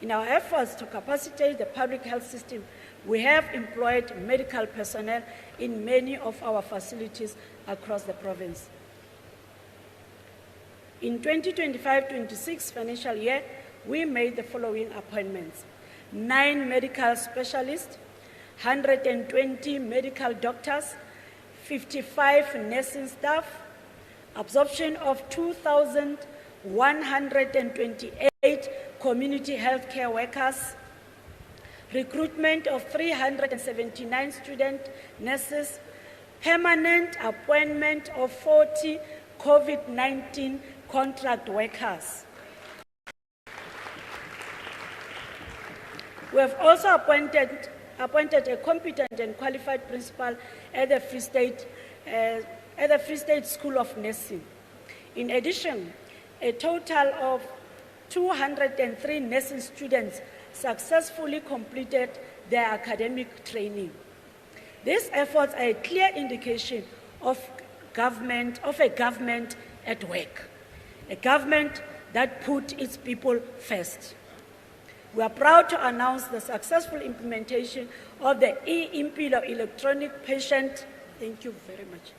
In our efforts to capacitate the public health system, we have employed medical personnel in many of our facilities across the province. In 2025-26 financial year, we made the following appointments: 9 medical specialists, 120 medical doctors, 55 nursing staff, absorption of 2,128 community healthcare workers, recruitment of 379 student nurses, permanent appointment of 40 COVID-19 contract workers. We have also appointed a competent and qualified principal at the Free State School of Nursing. In addition, a total of 203 nursing students successfully completed their academic training. These efforts are a clear indication of a government at work, a government that put its people first. We are proud to announce the successful implementation of the e-Impilo electronic patient, thank you very much,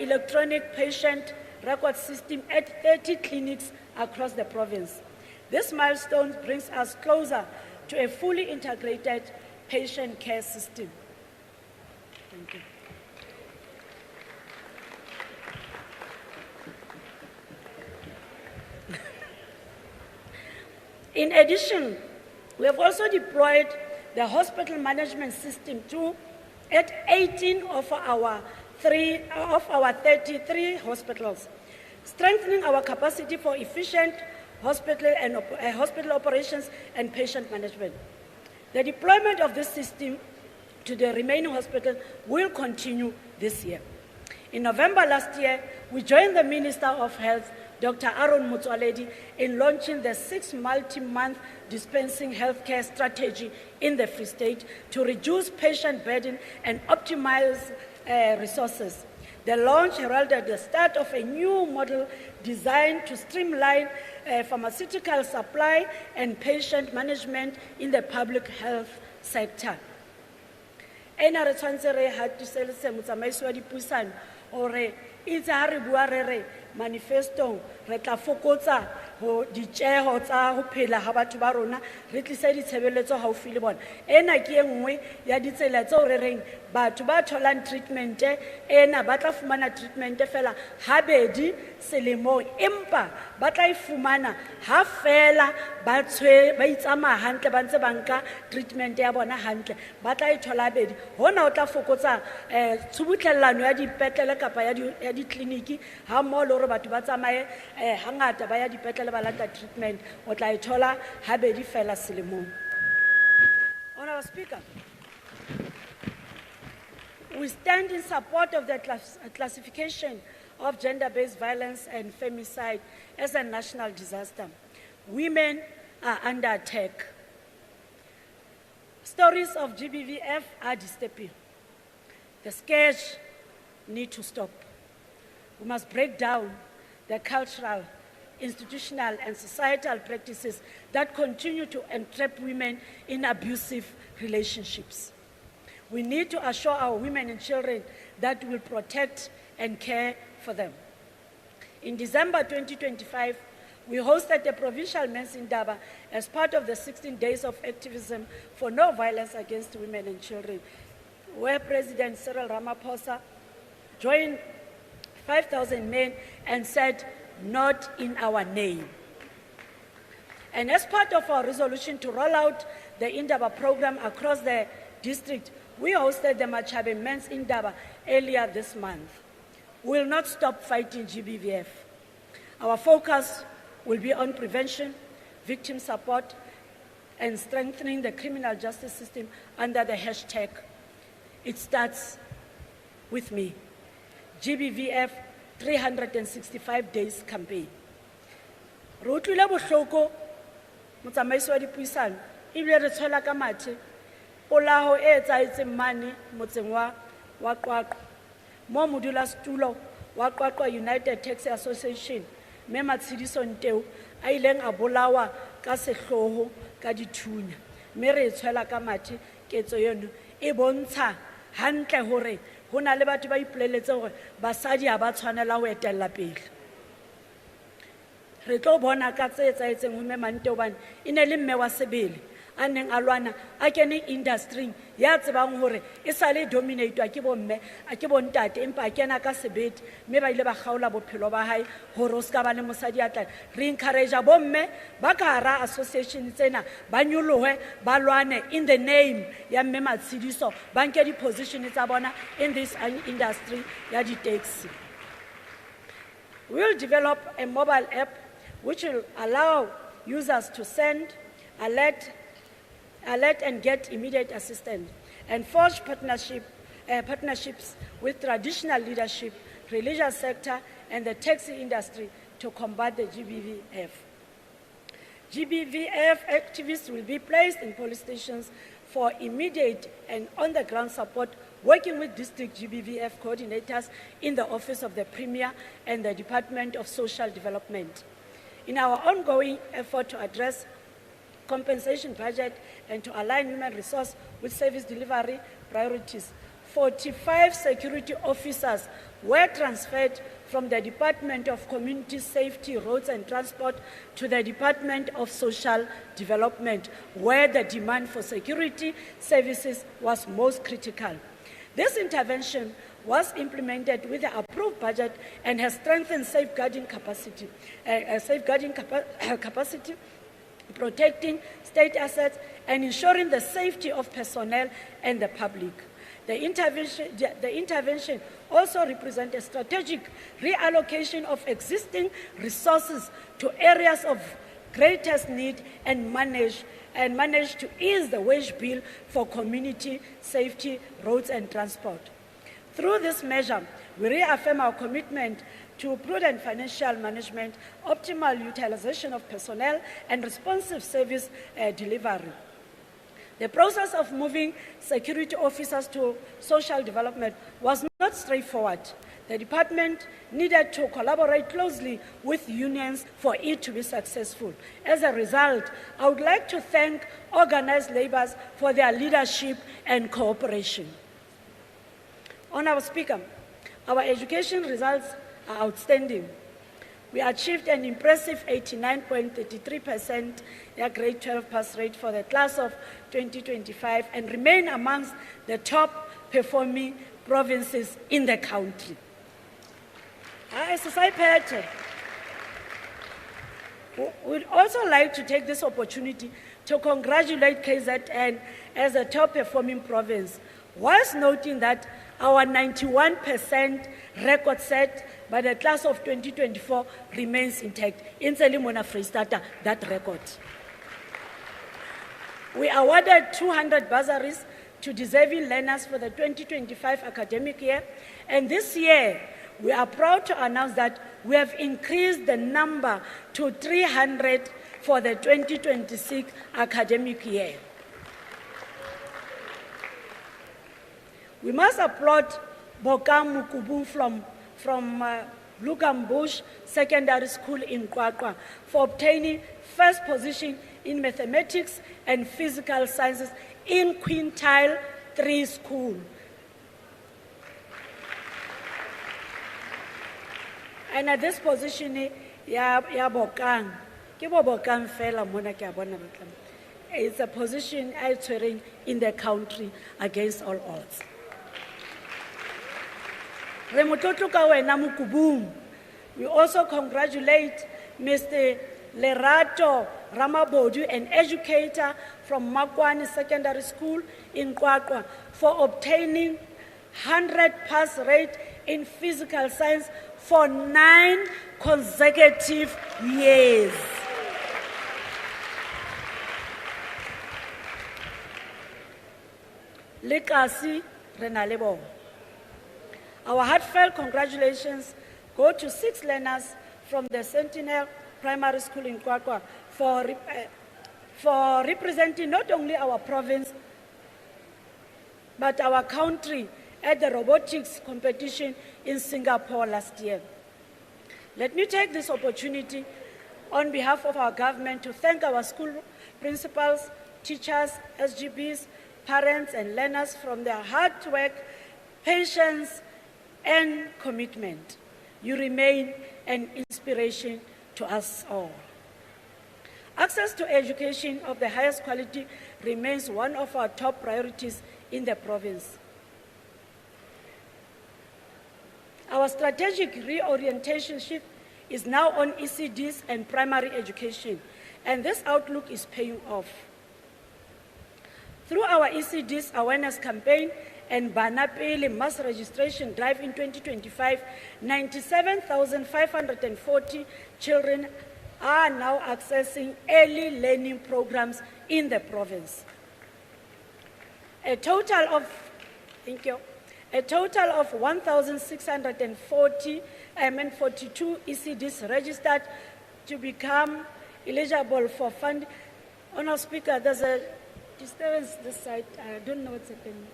electronic patient record system at 30 clinics across the province. This milestone brings us closer to a fully integrated patient care system. Thank you. In addition, we have also deployed the hospital management system at 18 of our 33 hospitals, strengthening our capacity for efficient hospital operations and patient management. The deployment of this system to the remaining hospitals will continue this year. In November last year, we joined the Minister of Health, Dr. Aaron Motsoaledi, in launching the 6th multi-month dispensing healthcare strategy in the Free State to reduce patient burden and optimize resources. The launch heralded the start of a new model designed to streamline pharmaceutical supply and patient management in the public health sector. Ena re tshwantse re hatisetse motsamaisi wa dipuisano ore itse ha re bua re manifestong re tla fokotsa ho ditjeho tsa ho phela ha batho ba rona re tlisa ditshebeletso haufi le bona. Ena ke enngwe ya ditsela tseo re reng batho ba tholang treatment ena ba tla fumana treatment fela habedi selemong, empa ba tla ifumana ha fela ba itsamaya hantle ba ntse ba nka treatment ya bona hantle, ba tla ithola habedi. Hona o tla fokotsa tshubutlellano ya dipetlele kapa ya ditleliniki ha mmoho le hore batho ba tsamaye hangata ba ya dipetlele ba lata treatment, o tla ithola habedi fela selemong. Honourable Speaker, we stand in support of the classification of gender-based violence and femicide as a national disaster. Women are under attack. Stories of GBVF are disturbing. The scourge need to stop. We must break down the cultural, institutional, and societal practices that continue to entrap women in abusive relationships. We need to assure our women and children that we will protect and care for them. In December 2025, we hosted a provincial men's indaba as part of the 16 days of activism for no violence against women and children, where President Cyril Ramaphosa joined 5,000 men and said, "Not in our name." And as part of our resolution to roll out the Indaba program across the district, we hosted the Machabe Men's Indaba earlier this month. We will not stop fighting GBVF. Our focus will be on prevention, victim support, and strengthening the criminal justice system under the hashtag, "It starts with me." GBVF 365 Days Campaign. Re utlwile bohloko motsamaisi wa dipuisano ebile re tshwela ka mathe polaho e etsaetseng mane motseng wa Qwaqwa mo modulasetulo wa Qwaqwa United Taxi Association mme Matshidiso Nteu a ileng a bolawa ka sehloho ka dithunya mme re tshwela ka mathe ketso eno e bontsha hantle hore ho na le batho ba ipoleletse hore basadi ha ba tshwanela ho etella pele. Re tlo bona ka tse etsaetseng ho mme Manteu hobane e ne le mme wa sebele a neng a lwana a kene industry ya tsebang hore e sale dominatwa ke bomme a ke bontate empa a kena ka sebete mme ba ile ba kgaola bophelo ba hae hore o ska ba le mosadi a tla re encourage bomme ba ka hara association tsena ba nyolohe ba lwane in the name ya mme Matshidiso ba nke di position tsa bona in this industry ya di taxi. We will develop a mobile app which will allow users to send, alert and get immediate assistance, and forge partnerships with traditional leadership, religious sector, and the taxi industry to combat the GBVF. GBVF activists will be placed in police stations for immediate and on-the-ground support, working with district GBVF coordinators in the Office of the Premier and the Department of Social Development. In our ongoing effort to address compensation budget and to align human resource with service delivery priorities, 45 security officers were transferred from the Department of Community Safety, Roads and Transport to the Department of Social Development, where the demand for security services was most critical. This intervention was implemented with the approved budget and has strengthened safeguarding capacity, protecting state assets, and ensuring the safety of personnel and the public. The intervention also represents a strategic reallocation of existing resources to areas of greatest need and manage to ease the wage bill for community safety, roads and transport. Through this measure, we reaffirm our commitment to prudent financial management, optimal utilization of personnel, and responsive service delivery. The process of moving security officers to social development was not straightforward. The department needed to collaborate closely with unions for it to be successful. As a result, I would like to thank organized laborers for their leadership and cooperation. Honourable Speaker, our education results are outstanding. We achieved an impressive 89.33% grade 12 pass rate for the class of 2025 and remain amongst the top performing provinces in the country. We'd also like to take this opportunity to congratulate KZN as a top performing province, whilst noting that our 91% record set by the class of 2024 remains intact. In Selimona Freistata, that record. We awarded 200 bursaries to deserving learners for the 2025 academic year, and this year we are proud to announce that we have increased the number to 300 for the 2026 academic year. We must applaud Bokam Mukubu from Lugambush Secondary School in Qwaqwa for obtaining first position in mathematics and physical sciences in quintile 3 school. And at this position, ya bokang, ke bo bokang fela mona ke a bona batla. It's a position I tshwereng in the country against all odds. Re motlotlo ka wena Mokubung. We also congratulate Mr. Lerato Ramabodu, an educator from MaQueen Secondary School in Qwaqwa, for obtaining 100 pass rate in physical science for 9 consecutive years. Lekasi Renalebo. Our heartfelt congratulations go to 6 learners from the Sentinel Primary School in Qwaqwa for representing not only our province, but our country at the robotics competition in Singapore last year. Let me take this opportunity on behalf of our government to thank our school principals, teachers, SGBs, parents, and learners from their hard work, patience, and commitment. You remain an inspiration to us all. Access to education of the highest quality remains one of our top priorities in the province. Our strategic reorientation shift is now on ECDs and primary education, and this outlook is paying off. Through our ECDs awareness campaign and Banapele mass registration drive in 2025, 97,540 children are now accessing early learning programs in the province. A total of 1,642 ECDs registered to become eligible for funding. Honourable Speaker, there's a disturbance this side. I don't know what's happening.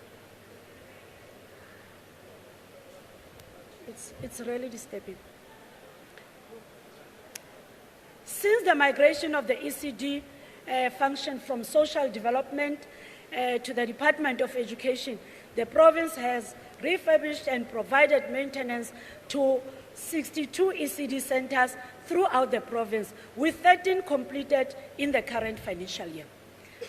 It's really disturbing. Since the migration of the ECD function from social development to the Department of Education, the province has refurbished and provided maintenance to 62 ECD centers throughout the province, with 13 completed in the current financial year.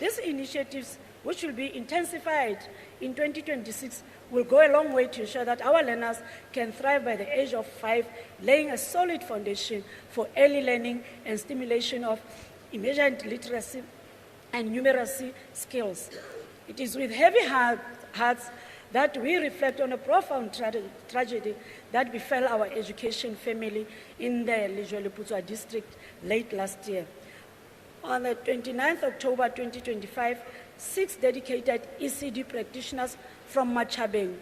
These initiatives, which will be intensified in 2026, will go a long way to ensure that our learners can thrive by the age of 5, laying a solid foundation for early learning and stimulation of emergent literacy and numeracy skills. It is with heavy hearts that we reflect on a profound tragedy that befell our education family in the Lejwe-Leputswa district late last year. On the 29th October 2025, 6 dedicated ECD practitioners from Machabeng,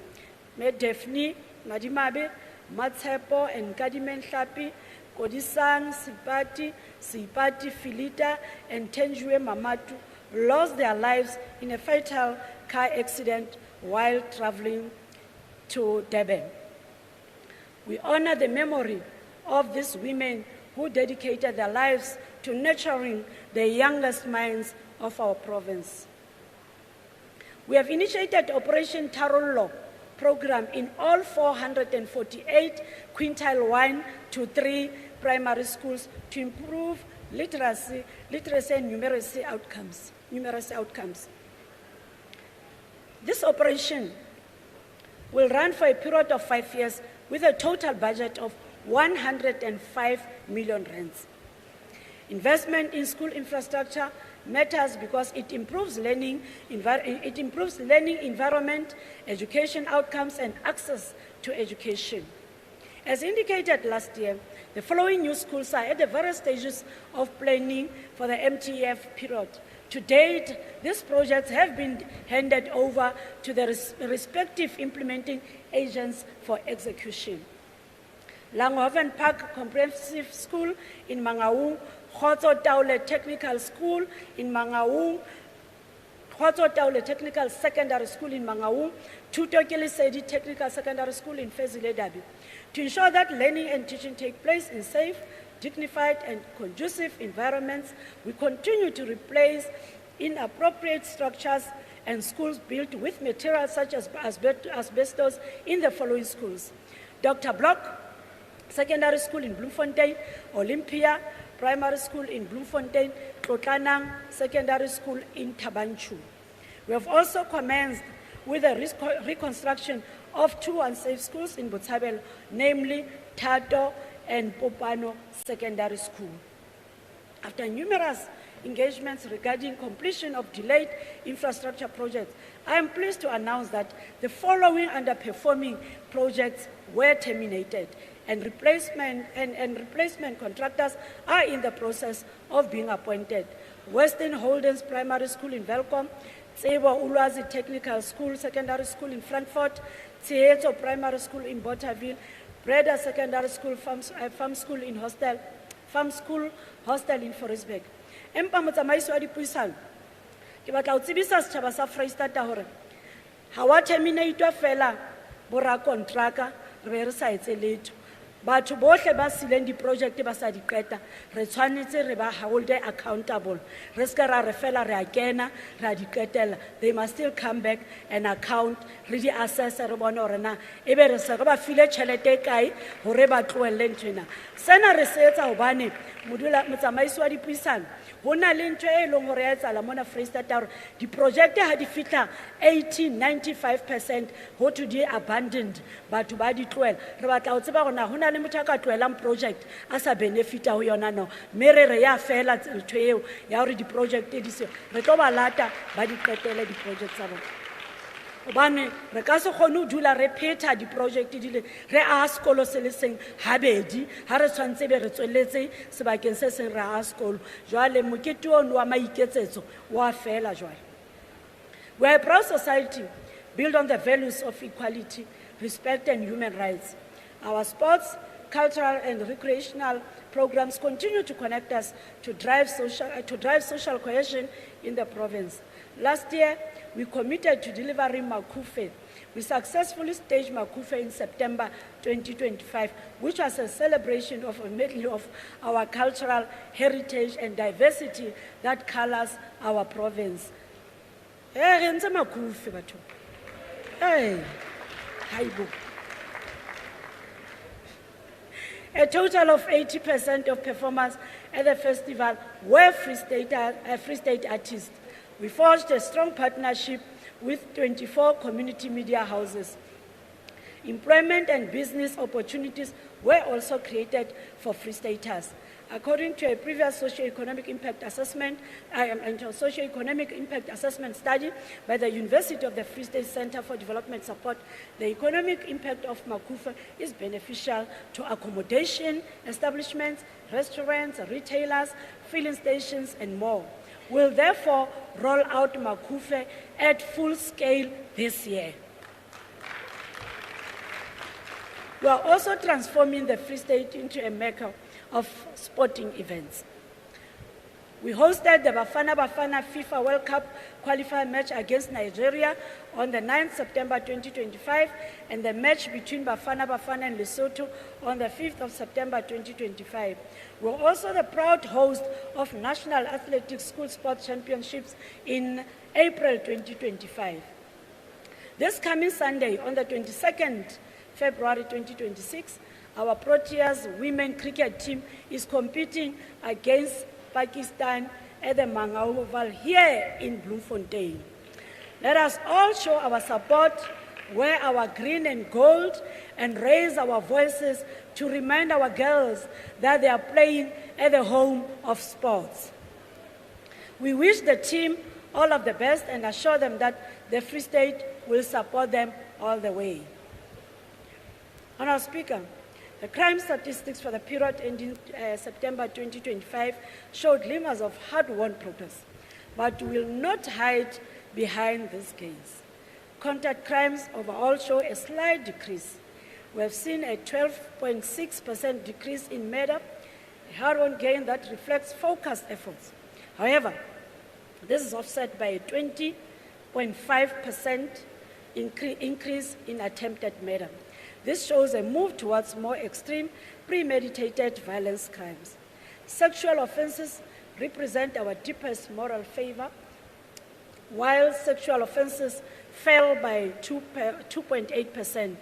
Medefni, Madimabe, Matshepo, and Kadimen Hlapi, Kodisang, Sipati, Filita, and Tenjue Mamatu lost their lives in a fatal car accident while traveling to Durban. We honor the memory of these women who dedicated their lives to nurturing the youngest minds of our province. We have initiated Operation Tarollo program in all 448 quintile 1 to 3 primary schools to improve literacy and numeracy outcomes. This operation will run for a period of 5 years with a total budget of 105 million rands. Investment in school infrastructure matters because it improves learning environment, education outcomes, and access to education. As indicated last year, the following new schools are at the various stages of planning for the MTF period. To date, these projects have been handed over to the respective implementing agents for execution. Langhoven Park Comprehensive School in Mangaung, Khotso Taule Technical School in Mangaung, Khotso Taule Technical Secondary School in Mangaung, Tutokeli Sedi Technical Secondary School in Fezile-Dabi. To ensure that learning and teaching take place in safe, dignified, and conducive environments, we continue to replace inappropriate structures and schools built with materials such as asbestos in the following schools: Dr. Block Secondary School in Bloemfontein, Olympia Primary School in Bloemfontein, Tlotlanang Secondary School in Tabanchu. We have also commenced with the reconstruction of 2 unsafe schools in Botshabelo, namely Tato and Popano Secondary School. After numerous engagements regarding completion of delayed infrastructure projects, I am pleased to announce that the following underperforming projects were terminated, and replacement contractors are in the process of being appointed: Western Holdens Primary School in Velkom, Tsebo Ulwazi Technical School Secondary School in Frankfurt, Tshehetso Primary School in Bothaville, Breda Secondary School Farm School in Hostel in Foresburg. Empa motsamaisi wa dipuisano, ke batla ho tsebisa setjhaba sa Freistata hore ha wa terminate fela bora kontraka re be re sa etse letho. Batho bohle ba sileng di-project ba sa di qeta, re tshwanetse re ba hold accountable. Re ska ra re fela re a kena re a di qetela. They must still come back and account, re di assess re bone hore na ebe re se re ba file tjhelete e kae hore ba tlohelle nthwena. Sena re se etsa hobane motsamaisi wa dipuisano ho na le ntho e leng hore ya etsala mona Freistata hore di-project ha di fihla 80-95% ho to di abandoned, batho ba di tlohela. Re batla ho tseba hore na ho na le motho a ka tlohelang project a sa benefita ho yona no, mme re ya fela ntho eo ya hore di-project di se re tlo ba lata ba di qetele di-project tsa bona. Hobane re ka se kgone ho dula re phetha di-project di le re aha sekolo se le seng habedi ha re tshwantse be re tswelletse sebakeng se seng re aha sekolo. Jwale mokete ono wa maiketsetso wa fela jwale. We are a proud society built on the values of equality, respect and human rights. Our sports, cultural and recreational programs continue to connect us to drive social cohesion in the province. Last year, we committed to delivering Makufe. We successfully staged Makufe in September 2025, which was a celebration of a medley of our cultural heritage and diversity that colors our province. Hey, Makufe, batho. Hey, haibo. A total of 80% of performers at the festival were Free State artists. We forged a strong partnership with 24 community media houses. Employment and business opportunities were also created for Free Staters. According to a previous socio-economic impact assessment study by the University of the Free State Center for Development Support, the economic impact of Makufe is beneficial to accommodation establishments, restaurants, retailers, filling stations, and more. We'll therefore roll out Makufe at full scale this year. We are also transforming the Free State into a mecca of sporting events. We hosted the Bafana FIFA World Cup qualifier match against Nigeria on the 9th September 2025 and the match between Bafana and Lesotho on the 5th of September 2025. We were also the proud host of National Athletics School Sports Championships in April 2025. This coming Sunday, on the 22nd February 2026, our Proteas women cricket team is competing against Pakistan at the Mangaung Oval here in Bloemfontein. Let us all show our support, wear our green and gold, and raise our voices to remind our girls that they are playing at the home of sports. We wish the team all of the best and assure them that the Free State will support them all the way. Honourable Speaker, the crime statistics for the period ending September 2025 showed glimmers of hard-won progress, but we will not hide behind these gains. Contact crimes overall show a slight decrease. We have seen a 12.6% decrease in murder, a hard-won gain that reflects focused efforts. However, this is offset by a 20.5% increase in attempted murder. This shows a move towards more extreme, premeditated violence crimes. Sexual offenses represent our deepest moral favor. while sexual offenses fell by 2.8%.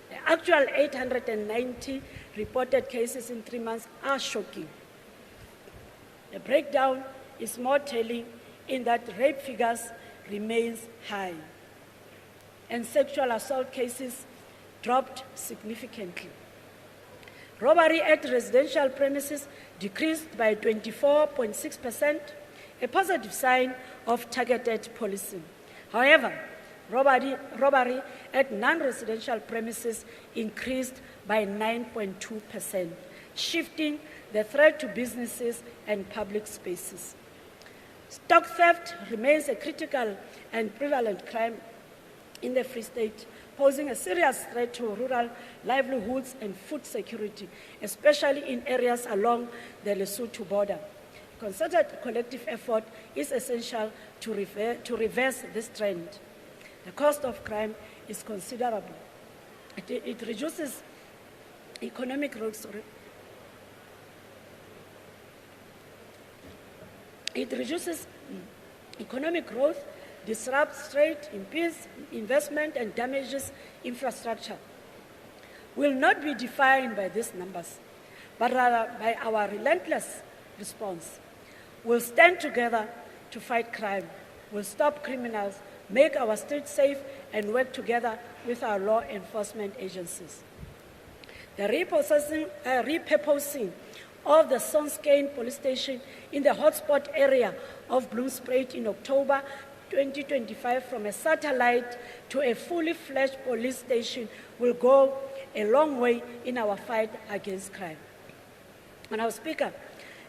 The actual 890 reported cases in 3 months are shocking. The breakdown is more telling in that rape figures remains high and sexual assault cases dropped significantly. Robbery at residential premises decreased by 24.6%, a positive sign of targeted policing. However, robbery at non-residential premises increased by 9.2%, shifting the threat to businesses and public spaces. Stock theft remains a critical and prevalent crime in the Free State, posing a serious threat to rural livelihoods and food security, especially in areas along the Lesotho border. Concerted collective effort is essential to reverse this trend. The cost of crime is considerable. It reduces economic growth. It reduces economic growth, disrupts trade, impedes investment, and damages infrastructure. Will not be defined by these numbers, but rather by our relentless response. We'll stand together to fight crime. We'll stop criminals, make our streets safe, and work together with our law enforcement agencies. The repurposing of the Sonskane police station in the hotspot area of Bloemfontein in October 2025 from a satellite to a fully fledged police station will go a long way in our fight against crime. And our Speaker,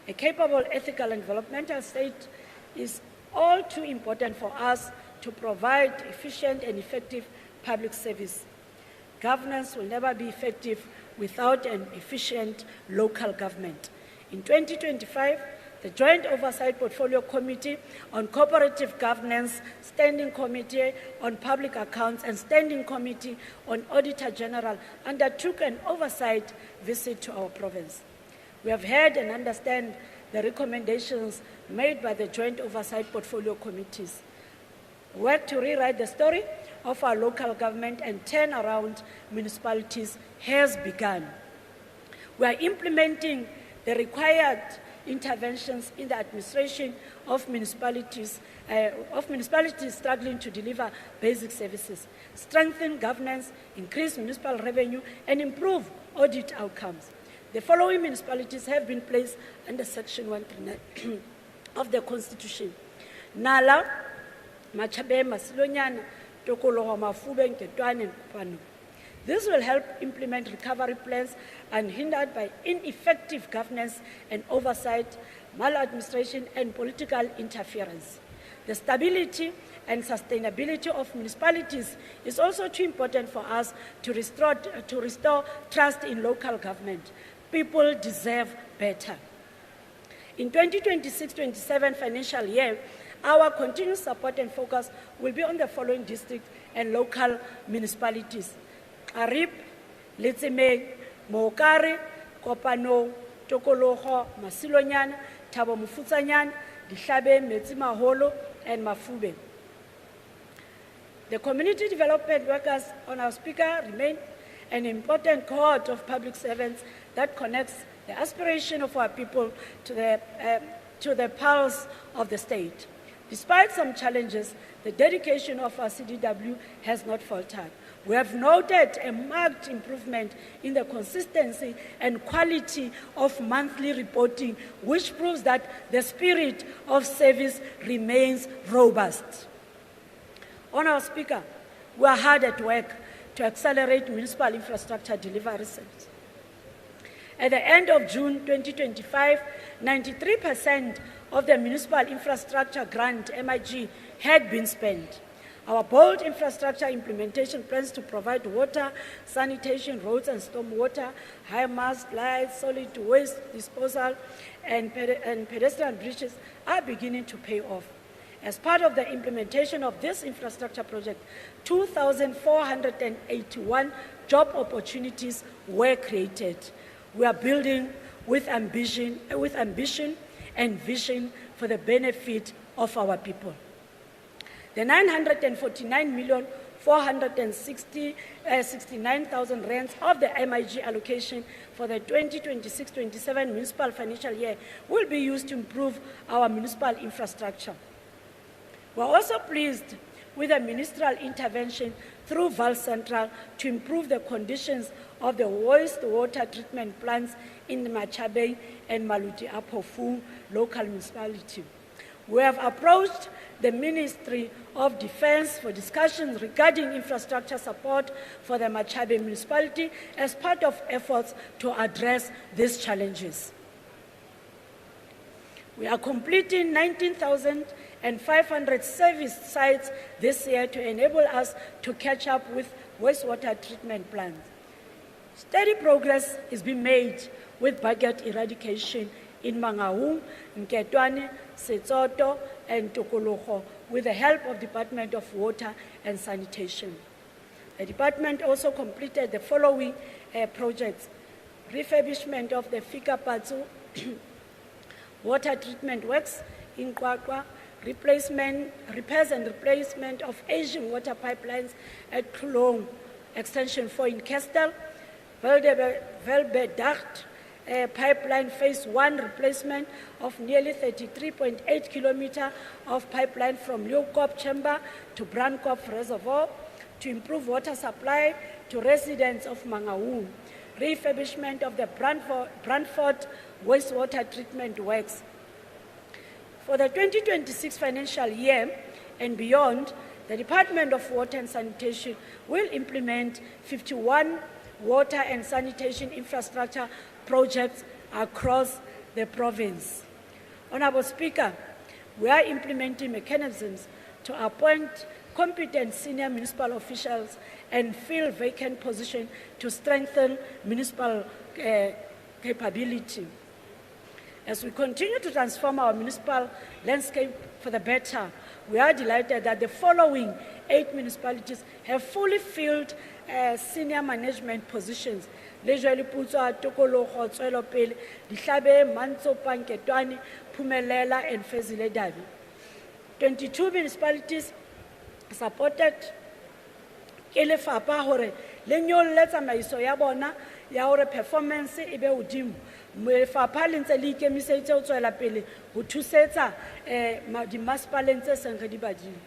a capable, ethical, and developmental state is all too important for us to provide efficient and effective public service. Governance will never be effective without an efficient local government. In 2025, the Joint Oversight Portfolio Committee on Cooperative Governance, Standing Committee on Public Accounts, and Standing Committee on Auditor General undertook an oversight visit to our province. We have heard and understand the recommendations made by the Joint Oversight Portfolio Committees. Work to rewrite the story of our local government and turn around municipalities has begun. We are implementing the required interventions in the administration of municipalities struggling to deliver basic services, strengthen governance, increase municipal revenue, and improve audit outcomes. The following municipalities have been placed under Section 139 of the Constitution: Nala, Machabe, Masilonyana, Letsoha-Mathae, Nketwane, and Kupano. This will help implement recovery plans unhindered by ineffective governance and oversight, maladministration, and political interference. The stability and sustainability of municipalities is also too important for us to restore trust in local government. People deserve better. In 2026-27 financial year, our continuous support and focus will be on the following district and local municipalities: Arip, Letsoha-Mathae, Mohokare, Kopano, Tokoloho, Masilonyana, Thabo Mofutsanyana, Dihlabe, Metsimaholo, and Mafube. The community development workers, on our Speaker, remain an important cohort of public servants that connects the aspiration of our people to the pulse of the state. Despite some challenges, the dedication of our CDW has not faltered. We have noted a marked improvement in the consistency and quality of monthly reporting, which proves that the spirit of service remains robust. On our Speaker, we are hard at work to accelerate municipal infrastructure delivery services. At the end of June 2025, 93% of the municipal infrastructure grant, MIG, had been spent. Our bold infrastructure implementation plans to provide water, sanitation, roads and stormwater, high mast lights, solid waste disposal, and pedestrian bridges are beginning to pay off. As part of the implementation of this infrastructure project, 2,481 job opportunities were created. We are building with ambition and vision for the benefit of our people. The 949,469,000 rands of the MIG allocation for the 2026-27 municipal financial year will be used to improve our municipal infrastructure. We are also pleased with the ministerial intervention through Val Central to improve the conditions of the wastewater treatment plants in the Mathae and Maluti Apofu local municipality. We have approached the Ministry of Defense for discussions regarding infrastructure support for the Mathae municipality as part of efforts to address these challenges. We are completing 19,500 service sites this year to enable us to catch up with wastewater treatment plants. Steady progress is being made with budget eradication in Mangaung, Nketwane, Setsoto, and Tokologo with the help of Department of Water and Sanitation. The department also completed the following projects: refurbishment of the Fikapatsu water treatment works in Kwakwa, repairs and replacement of aging water pipelines at Klong, Extension 4 in Kestel, Velbedacht pipeline phase 1 replacement of nearly 33.8 kilometers of pipeline from Leeukop Chamber to Brankop Reservoir to improve water supply to residents of Mangaung, refurbishment of the Brantford wastewater treatment works. For the 2026 financial year and beyond, the Department of Water and Sanitation will implement 51 water and sanitation infrastructure projects across the province. Honorable Speaker, we are implementing mechanisms to appoint competent senior municipal officials and fill vacant positions to strengthen municipal capability. As we continue to transform our municipal landscape for the better, we are delighted that the following 8 municipalities have fully filled senior management positions: Lejwele, Putswa, Tokologo, Tswelopele, Dihlabe, Mantsopa, Nketwane, Phumelela, and Fezile Dabi. 22 municipalities supported ke lefapha hore le nyolle tsamaiso ya bona ya hore performance e be hodimo. Lefapha le ntse le ikemiseditse ho tswela pele ho thusetsa dimasepaleng tse seng re di badile.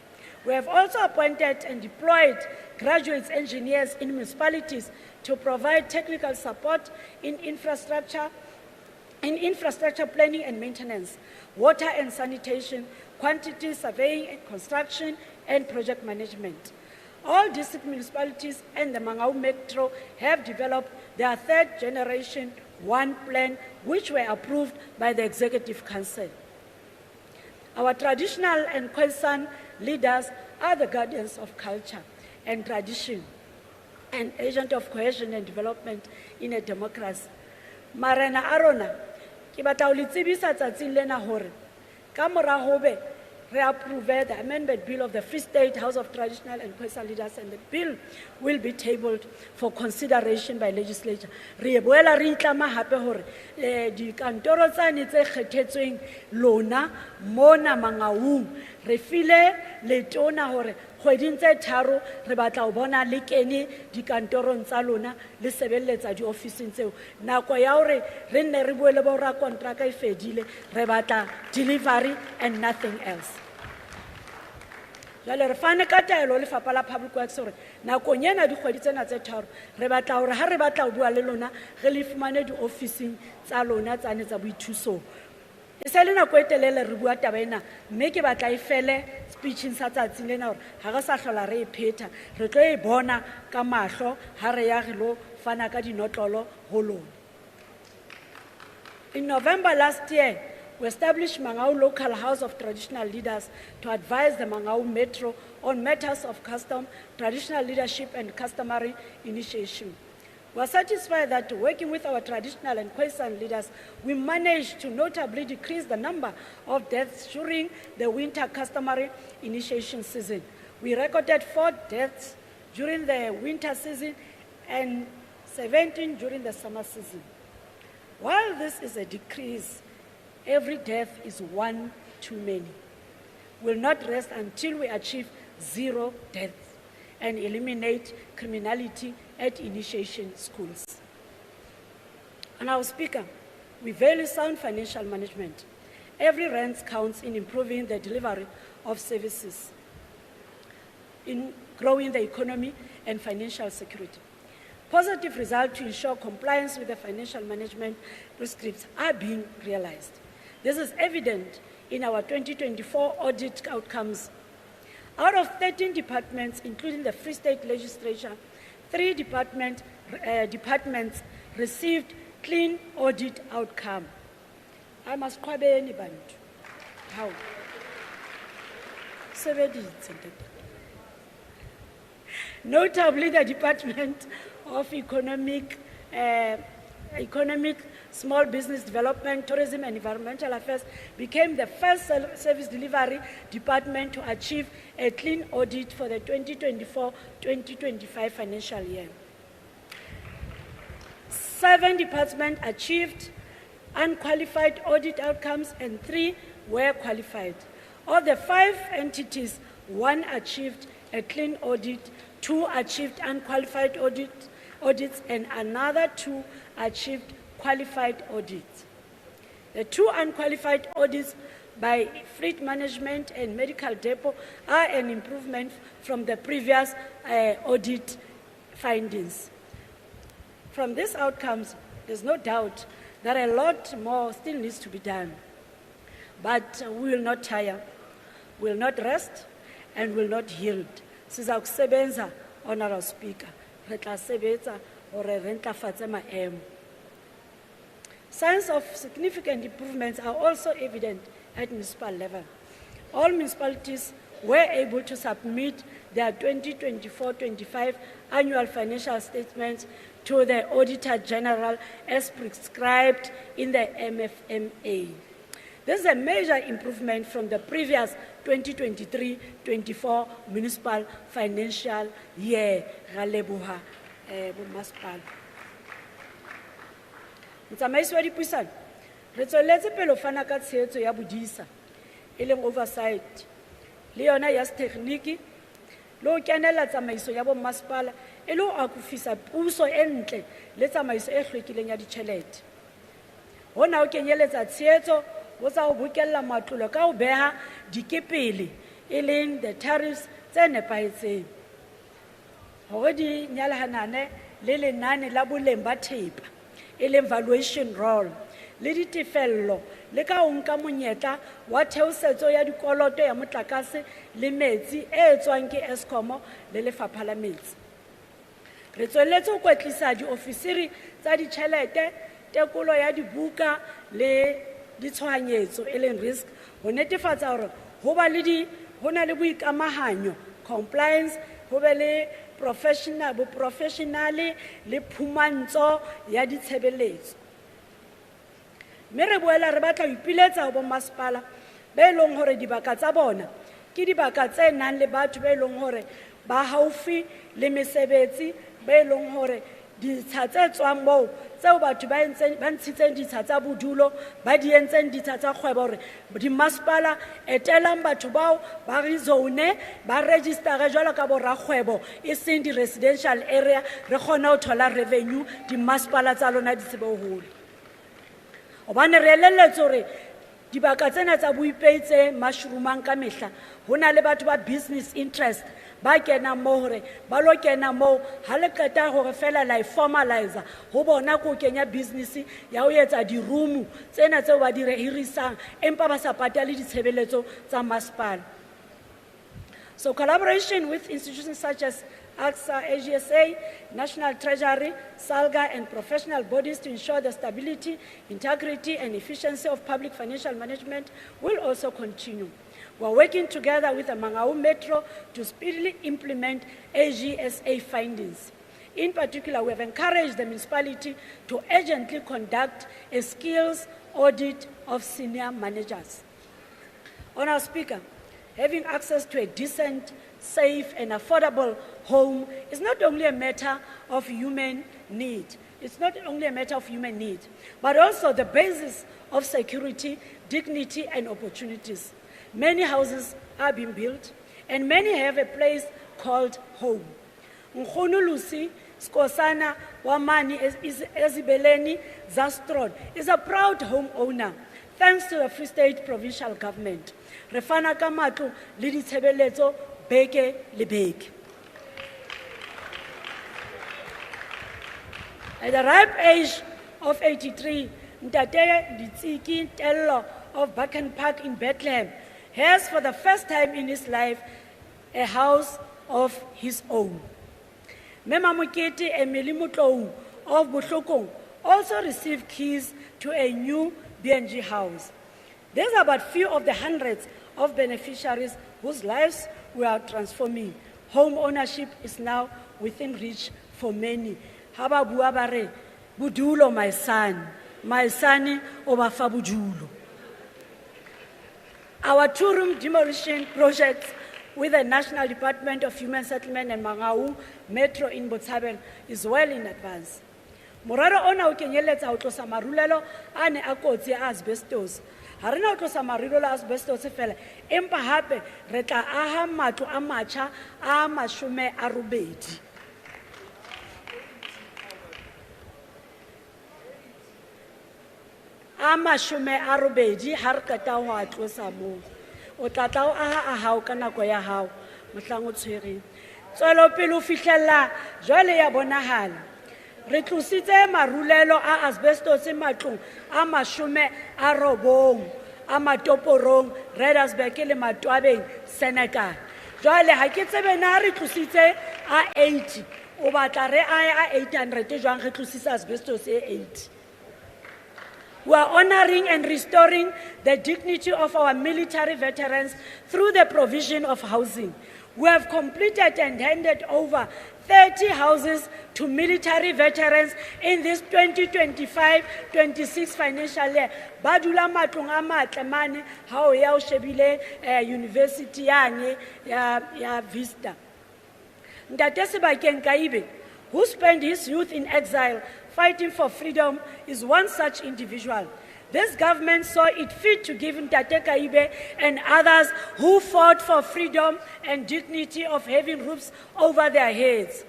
We have also appointed and deployed graduate engineers in municipalities to provide technical support in infrastructure planning and maintenance, water and sanitation, quantity surveying and construction, and project management. All district municipalities and the Mangaung Metro have developed their 3rd generation 1 plan, which were approved by the Executive Council. Our traditional and Khoisan leaders are the guardians of culture and tradition and agent of cohesion and development in a democracy. Marena Arona, ke batla ho le tsebisa tsatsing lena hore ka mora hobe re approve the amendment bill of the Free State House of Traditional and Khoisan Leaders, and the bill will be tabled for consideration by legislature. Re boela re itlama hape hore di kantoro tsane tse kgethetsweng lona mona Mangaung re file letona hore kgweding tse tharo re batla ho bona le kene dikantorong tsa lona le sebelletsa diofising tseo. Nako ya hore re nne re boele bo ra kontraka e fedile, re batla delivery and nothing else. Jale re fane ka taelo lefapha la public works hore nakong ena dikgwedi tsena tse tharo re batla hore ha re batla ho bua le lona re le fumane diofising tsa lona tsane tsa boithuso. E se le nako e telele re bua taba ena, mme ke batla e fele speeching sa tsatsing lena hore ha re sa hlola re e phetha, re tlo e bona ka mahlo ha re ya re lo fana ka dinotlolo ho lona. In November last year, we established Mangaung Local House of Traditional Leaders to advise the Mangaung Metro on matters of custom, traditional leadership, and customary initiation. We are satisfied that working with our traditional and Khoisan leaders, we managed to notably decrease the number of deaths during the winter customary initiation season. We recorded 4 deaths during the winter season and 17 during the summer season. While this is a decrease, every death is one too many. will not rest until we achieve zero deaths and eliminate criminality at initiation schools. And our Speaker, we value sound financial management. Every rand counts in improving the delivery of services, in growing the economy and financial security. Positive results to ensure compliance with the financial management prescripts are being realized. This is evident in our 2024 audit outcomes. Out of 13 departments, including the Free State Legislature, 3 departments received clean audit outcome. I must quite anybody. How? Notably, the Department of Economic, Small Business Development, Tourism and Environmental Affairs became the first service delivery department to achieve a clean audit for the 2024-2025 financial year. 7 departments achieved unqualified audit outcomes and 3 were qualified. Of the 5 entities, 1 achieved a clean audit, 2 achieved unqualified audits, and another 2 achieved qualified audits. The 2 unqualified audits by Fleet Management and Medical Depot are an improvement from the previous audit findings. From these outcomes, there's no doubt that a lot more still needs to be done. But we will not tire, will not rest, and will not yield. Siza kusebenza, Honorable Speaker. Re tla sebetsa hore re ntlafatse maemo. Signs of significant improvements are also evident at municipal level. All municipalities were able to submit their 2024-25 annual financial statements to the Auditor General as prescribed in the MFMA. This is a major improvement from the previous 2023-24 municipal financial year. Galeboha, Municipal. Motsamaiso wa dipuisano, re tsweletse pele ho fana ka tshehetso ya bodisa, e leng oversight, le yona ya tekniki, le ho kenela tsamaiso ya bommasepala, e le ho akofisa puso e ntle le tsamaiso e hlwekileng ya ditjhelete. Hona ho kenyeletsa tshehetso ho tsa ho bokella matlolo ka ho beha dikepele, e leng the tariffs tse nepahetseng, hore di nyalahanane le lenane la boleng ba thepa, e leng valuation roll, le ditefello le ka ho nka monyetla wa theosetso ya dikoloto ya motlakase le metsi e etswang ke Eskom le Lefapha la Metsi. Re tsweletse ho kwetlisa diofisiri tsa ditjhelete, tekolo ya dibuka le ditshwanyetso, e leng risk, ho netefatsa hore ho na le boikamahanyo, compliance, ho be le professionally le phumantsho ya ditshebeletso. Mme re boela re batla ho ipiletsa ho bommasepala be leng hore dibaka tsa bona ke dibaka tse nang le batho be leng hore ba haufi le mesebetsi, be leng hore ditsha tse tswang moo tseo batho ba ntshitseng ditsha tsa bodulo ba di entseng ditsha tsa kgwebo, hore dimmasepala etelang batho bao ba rezone ba registere jwalo ka borakgwebo e seng di-residential area, re kgona ho thola revenue dimmasepala tsa lona di tsebe ho hola. Hobane re elelletse hore dibaka tsena tsa boipeitse mushroomang ka mehla, ho na le batho ba business interest ba kena moo hore ba lo kena moo ha le qeta hore fela la formalize ho bona ko kenya business ya ho etsa di-room tsena tseo ba di hirisang empa ba sa patale ditshebeletso tsa masepala. So collaboration with institutions such as AXA, AGSA, National Treasury, SALGA, and professional bodies to ensure the stability, integrity, and efficiency of public financial management will also continue. We are working together with the Mangaung Metro to speedily implement AGSA findings. In particular, we have encouraged the municipality to urgently conduct a skills audit of senior managers. Honourable Speaker, having access to a decent, safe and affordable home is not only a matter of human need. It's not only a matter of human need, but also the basis of security, dignity and opportunities. Many houses are being built, and many have a place called home. Nkgono Lucy Skosana Wamani Ezibeleni Zastron is a proud homeowner, thanks to the Free State Provincial Government. Refana Kamatu Lidi Tebeleto Beke Lebeke. At the ripe age of 83, Ntate Ditsiki Tello of Buchan Park in Bethlehem has, for the first time in his life, a house of his own. Mema Muketi Emily Mutlou of Butlokong also received keys to a new BNG house. These are but few of the hundreds of beneficiaries whose lives we are transforming. Home ownership is now within reach for many. Haba buabare, budulo my son obafa budulo. Our two-room demolition projects with the National Department of Human Settlement and Mangaung Metro in Botshabelo is well in advance. Moraro ona o kenyeletsa ho tlosa marulelo ane a kotsi a asbestos. Ha re na ho tlosa marulelo a asbestos fela, empa hape re tla aha matlo a matjha a 80. Amashume arubedi har kata ho a tlosa moo. O tla tla o aha a hao ka nako ya hao, mohlang o tshwere. Tswelopele o fihlella jwale ya bonahala. Re tlositse marulelo a asbestos matlong a 90 a Matoporong, Reddersburg le Matwabeng, Senegal. Jwale ha ke tsebe na re tlositse a 80, o batla re a 800 jwang re tlositse asbestos e 80. We are honoring and restoring the dignity of our military veterans through the provision of housing. We have completed and handed over 30 houses to military veterans in this 2025-26 financial year. Badula matlong a matle mane ha o ya o shebile university yane ya Vista. Ntate Sebakeng Kaibe, who spent his youth in exile fighting for freedom, is one such individual. This government saw it fit to give Ntate Kaibe and others who fought for freedom and dignity of having roofs over their heads.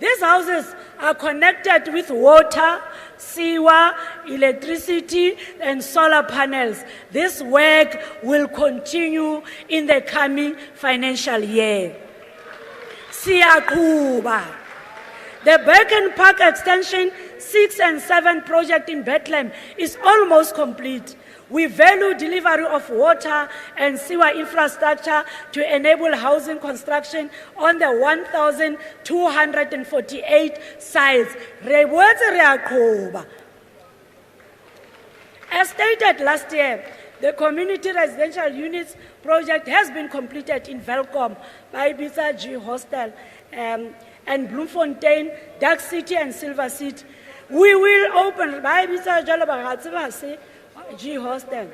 These houses are connected with water, sewer, electricity, and solar panels. This work will continue in the coming financial year. Siyakuba. The Buchan Park Extension 6 and 7 project in Bethlehem is almost complete. We value delivery of water and sewer infrastructure to enable housing construction on the 1,248 sites. As stated last year, the community residential units project has been completed in Velcom by Ibiza G Hostel and Bloemfontein, Dark City and Silver City. We will open by Ibiza G Hostel.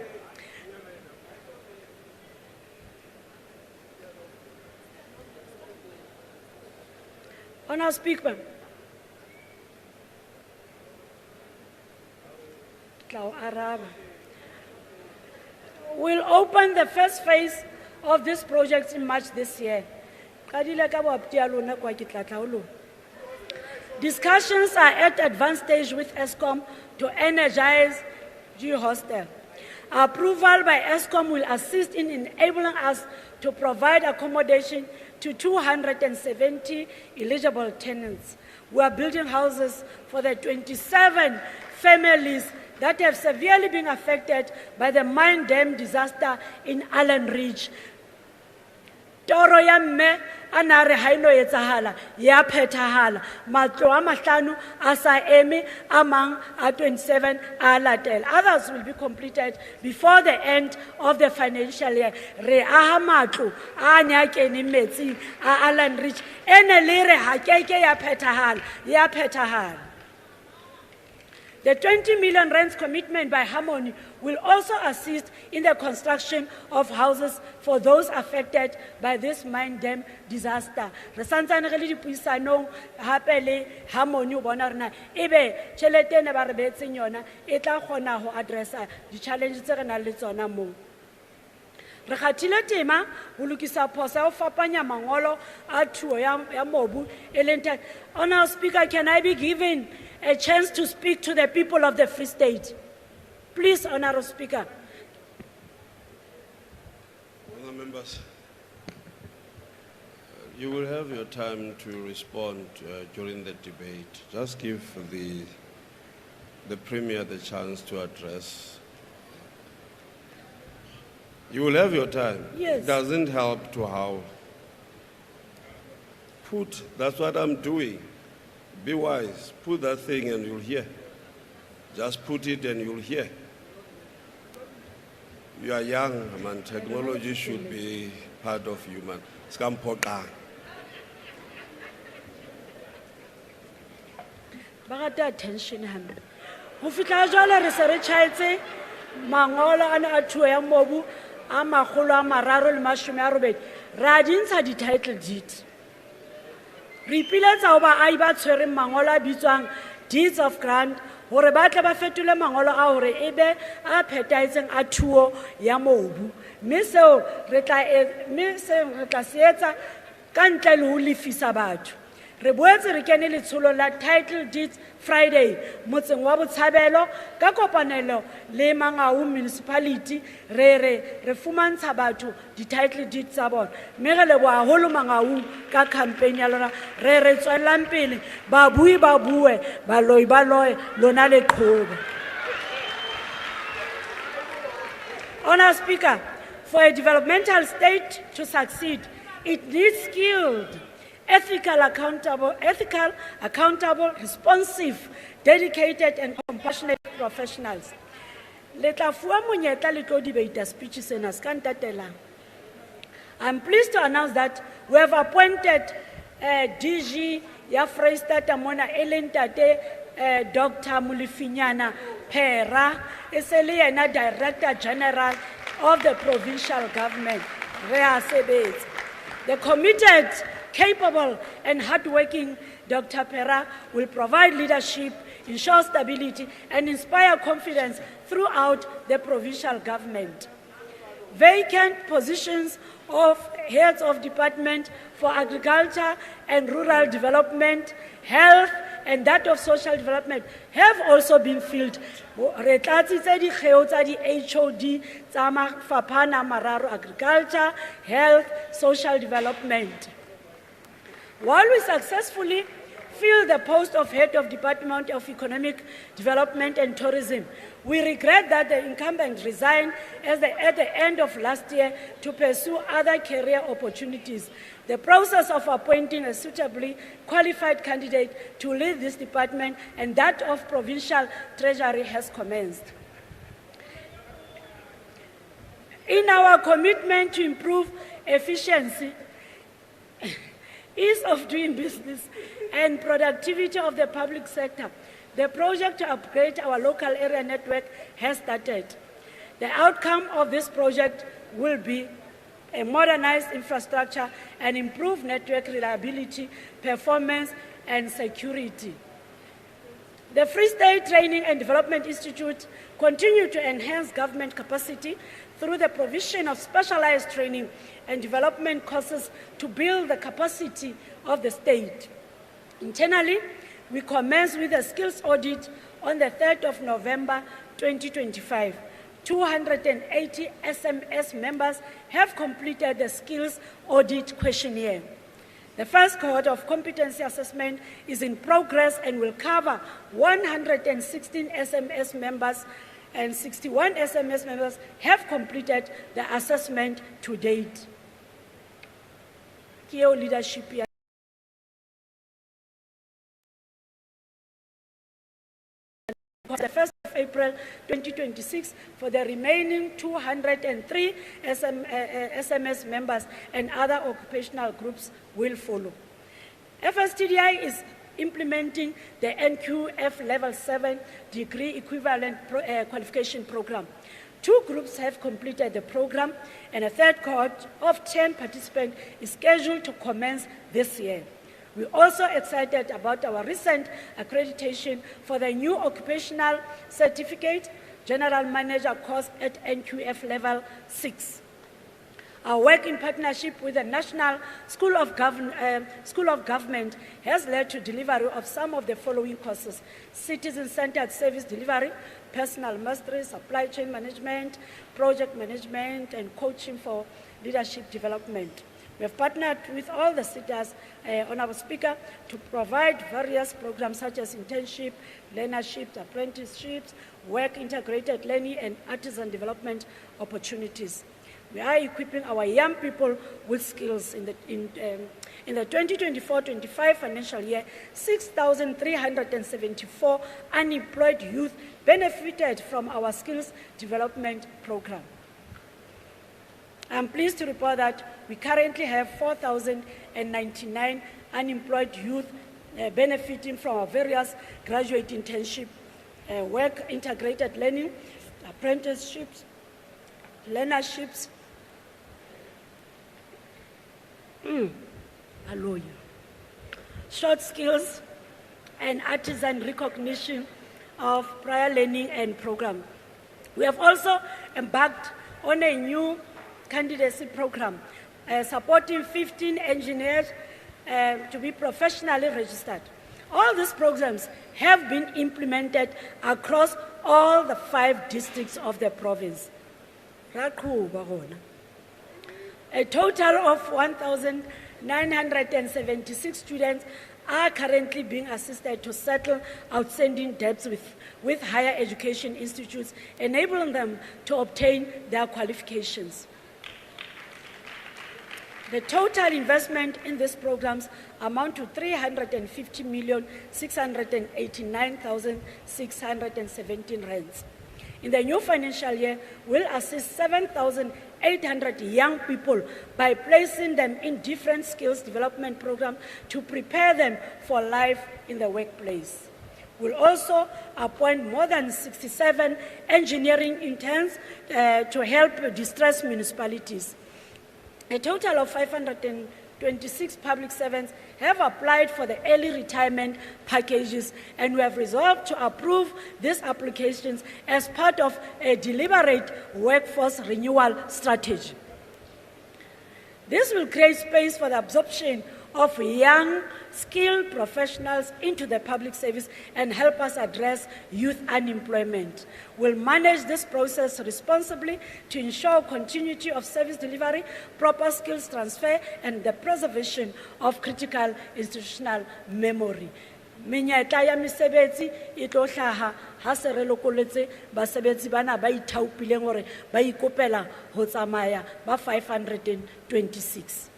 Honour Speaker, we'll open the first phase of this project in March this year. Discussions are at advanced stage with ESCOM to energize G Hostel. Approval by ESCOM will assist in enabling us to provide accommodation to 270 eligible tenants. We are building houses for the 27 families that have severely been affected by the mine dam disaster in Allen Ridge. Toro ya mme ana re haino etsahala ya phethahala matlo a mahlano a sa eme a mang a 27 a latela. Others will be completed before the end of the financial year. Re aha matlo a nyakene metsi a Allen Ridge ene le re ha keke ya phethahala. The 20 million rands commitment by Harmony will also assist in the construction of houses for those affected by this mine dam disaster. Re santsane re le dipuisanong hape le Harmony o bona rena ebe tšhelete ena ba re beetseng yona e tla kgona ho addressa di-challenges tse re nang le tsona moo. Re kgathile tema ho lokisa phoso ya ho fapanya mangolo a thuo ya mobu e leng tax. Honourable Speaker, can I be given a chance to speak to the people of the Free State? Please, Honourable Speaker. Honourable members, you will have your time to respond during the debate. Just give the Premier the chance to address. You will have your time. Yes. It doesn't help to howl. That's what I'm doing. Be wise. Put that thing and you'll hear. Just put it and you'll hear. You are young, man. Technology should be part of you, man. Skampoka. Bagata attention hambe. Ho fitla jwale re se re tjhaetse mangolo ana a thuo ya mobu a 380. Ra dintsha di-title deed. Re ipiletsa ho baahi ba tshwereng mangolo a bitswang deeds of grant hore ba tle ba fetole mangolo a hore ebe a phethahetseng a thuo ya mobu. Mme seo re tla se etsa ka ntle le ho lefisa batho. Re boetse re kene letsholo la Title Deeds Friday motseng wa Botshabelo ka kopanelo le Mangaung Municipality re fumantsha batho di-title deeds tsa bona. Mme re leboha haholo Mangaung ka campaign ya lona. Re tswellang pele babui ba bue baloi ba loe lona le qhobe. Honourable Speaker, for a developmental state to succeed, it needs skilled, ethical, accountable, responsive, dedicated and compassionate professionals. Letla fuwa monyetla le tlo debate speech sena ska ntatela. I'm pleased to announce that we have appointed DG ya Freistata mona Elentate Dr. Mulifinyana Pera, esele yena Director General of the Provincial Government, SABC. The committed, capable and hardworking Dr. Pera will provide leadership, ensure stability and inspire confidence throughout the provincial government. Vacant positions of heads of department for agriculture and rural development, health and that of social development have also been filled. Re tlatsitse dikgeo tsa di-HOD tsa mafapha a mararo, agriculture, health, social development. While we successfully fill the post of head of Department of Economic Development and Tourism, we regret that the incumbent resigned at the end of last year to pursue other career opportunities. The process of appointing a suitably qualified candidate to lead this department and that of provincial treasury has commenced. In our commitment to improve efficiency, ease of doing business and productivity of the public sector, the project to upgrade our local area network has started. The outcome of this project will be a modernized infrastructure and improved network reliability, performance, and security. The Free State Training and Development Institute continue to enhance government capacity through the provision of specialized training and development courses to build the capacity of the state. Internally, we commenced with a skills audit on the 3rd of November 2025. 280 SMS members have completed the skills audit questionnaire. The first cohort of competency assessment is in progress and will cover 116 SMS members, and 61 SMS members have completed the assessment to date. Kio leadership. The 1st of April 2026 for the remaining 203 SMS members and other occupational groups will follow. FSTDI is implementing the NQF Level 7 degree equivalent qualification program. 2 groups have completed the program and a third cohort of 10 participants is scheduled to commence this year. We're also excited about our recent accreditation for the new occupational certificate general manager course at NQF level 6. Our work in partnership with the National School of Government has led to delivery of some of the following courses: citizen-centered service delivery, personal mastery, supply chain management, project management, and coaching for leadership development. We have partnered with all the sitters on our speaker to provide various programs such as internship, learnerships, apprenticeships, work integrated learning, and artisan development opportunities. We are equipping our young people with skills. In the 2024-25 financial year, 6,374 unemployed youth benefited from our skills development program. I'm pleased to report that we currently have 4,099 unemployed youth benefiting from our various graduate internship, work integrated learning, apprenticeships, learnerships, short skills, and artisan recognition of prior learning and program. We have also embarked on a new candidacy program supporting 15 engineers to be professionally registered. All these programs have been implemented across all the 5 districts of the province. A total of 1,976 students are currently being assisted to settle outstanding debts with higher education institutes, enabling them to obtain their qualifications. The total investment in these programs amount to 350,689,617 rands. In the new financial year, we'll assist 7,800 young people by placing them in different skills development programs to prepare them for life in the workplace. We'll also appoint more than 67 engineering interns to help distressed municipalities. A total of 526 public servants have applied for the early retirement packages, and we have resolved to approve these applications as part of a deliberate workforce renewal strategy. This will create space for the absorption of young, skilled professionals into the public service and help us address youth unemployment. We'll manage this process responsibly to ensure continuity of service delivery, proper skills transfer, and the preservation of critical institutional memory. Menyetla ya mesebetsi e tlo hlaha ha se re lokoletse basebetsi bana ba ithaopileng hore ba ikopela ho tsamaya ba 526.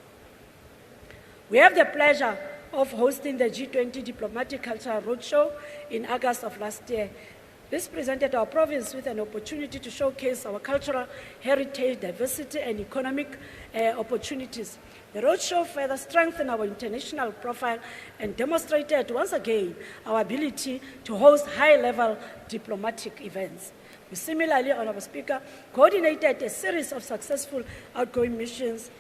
We have the pleasure of hosting the G20 Diplomatic Cultural Roadshow in August of last year. This presented our province with an opportunity to showcase our cultural heritage, diversity, and economic opportunities. The roadshow further strengthened our international profile and demonstrated once again our ability to host high-level diplomatic events. We similarly, Honourable Speaker, coordinated a series of successful outgoing missions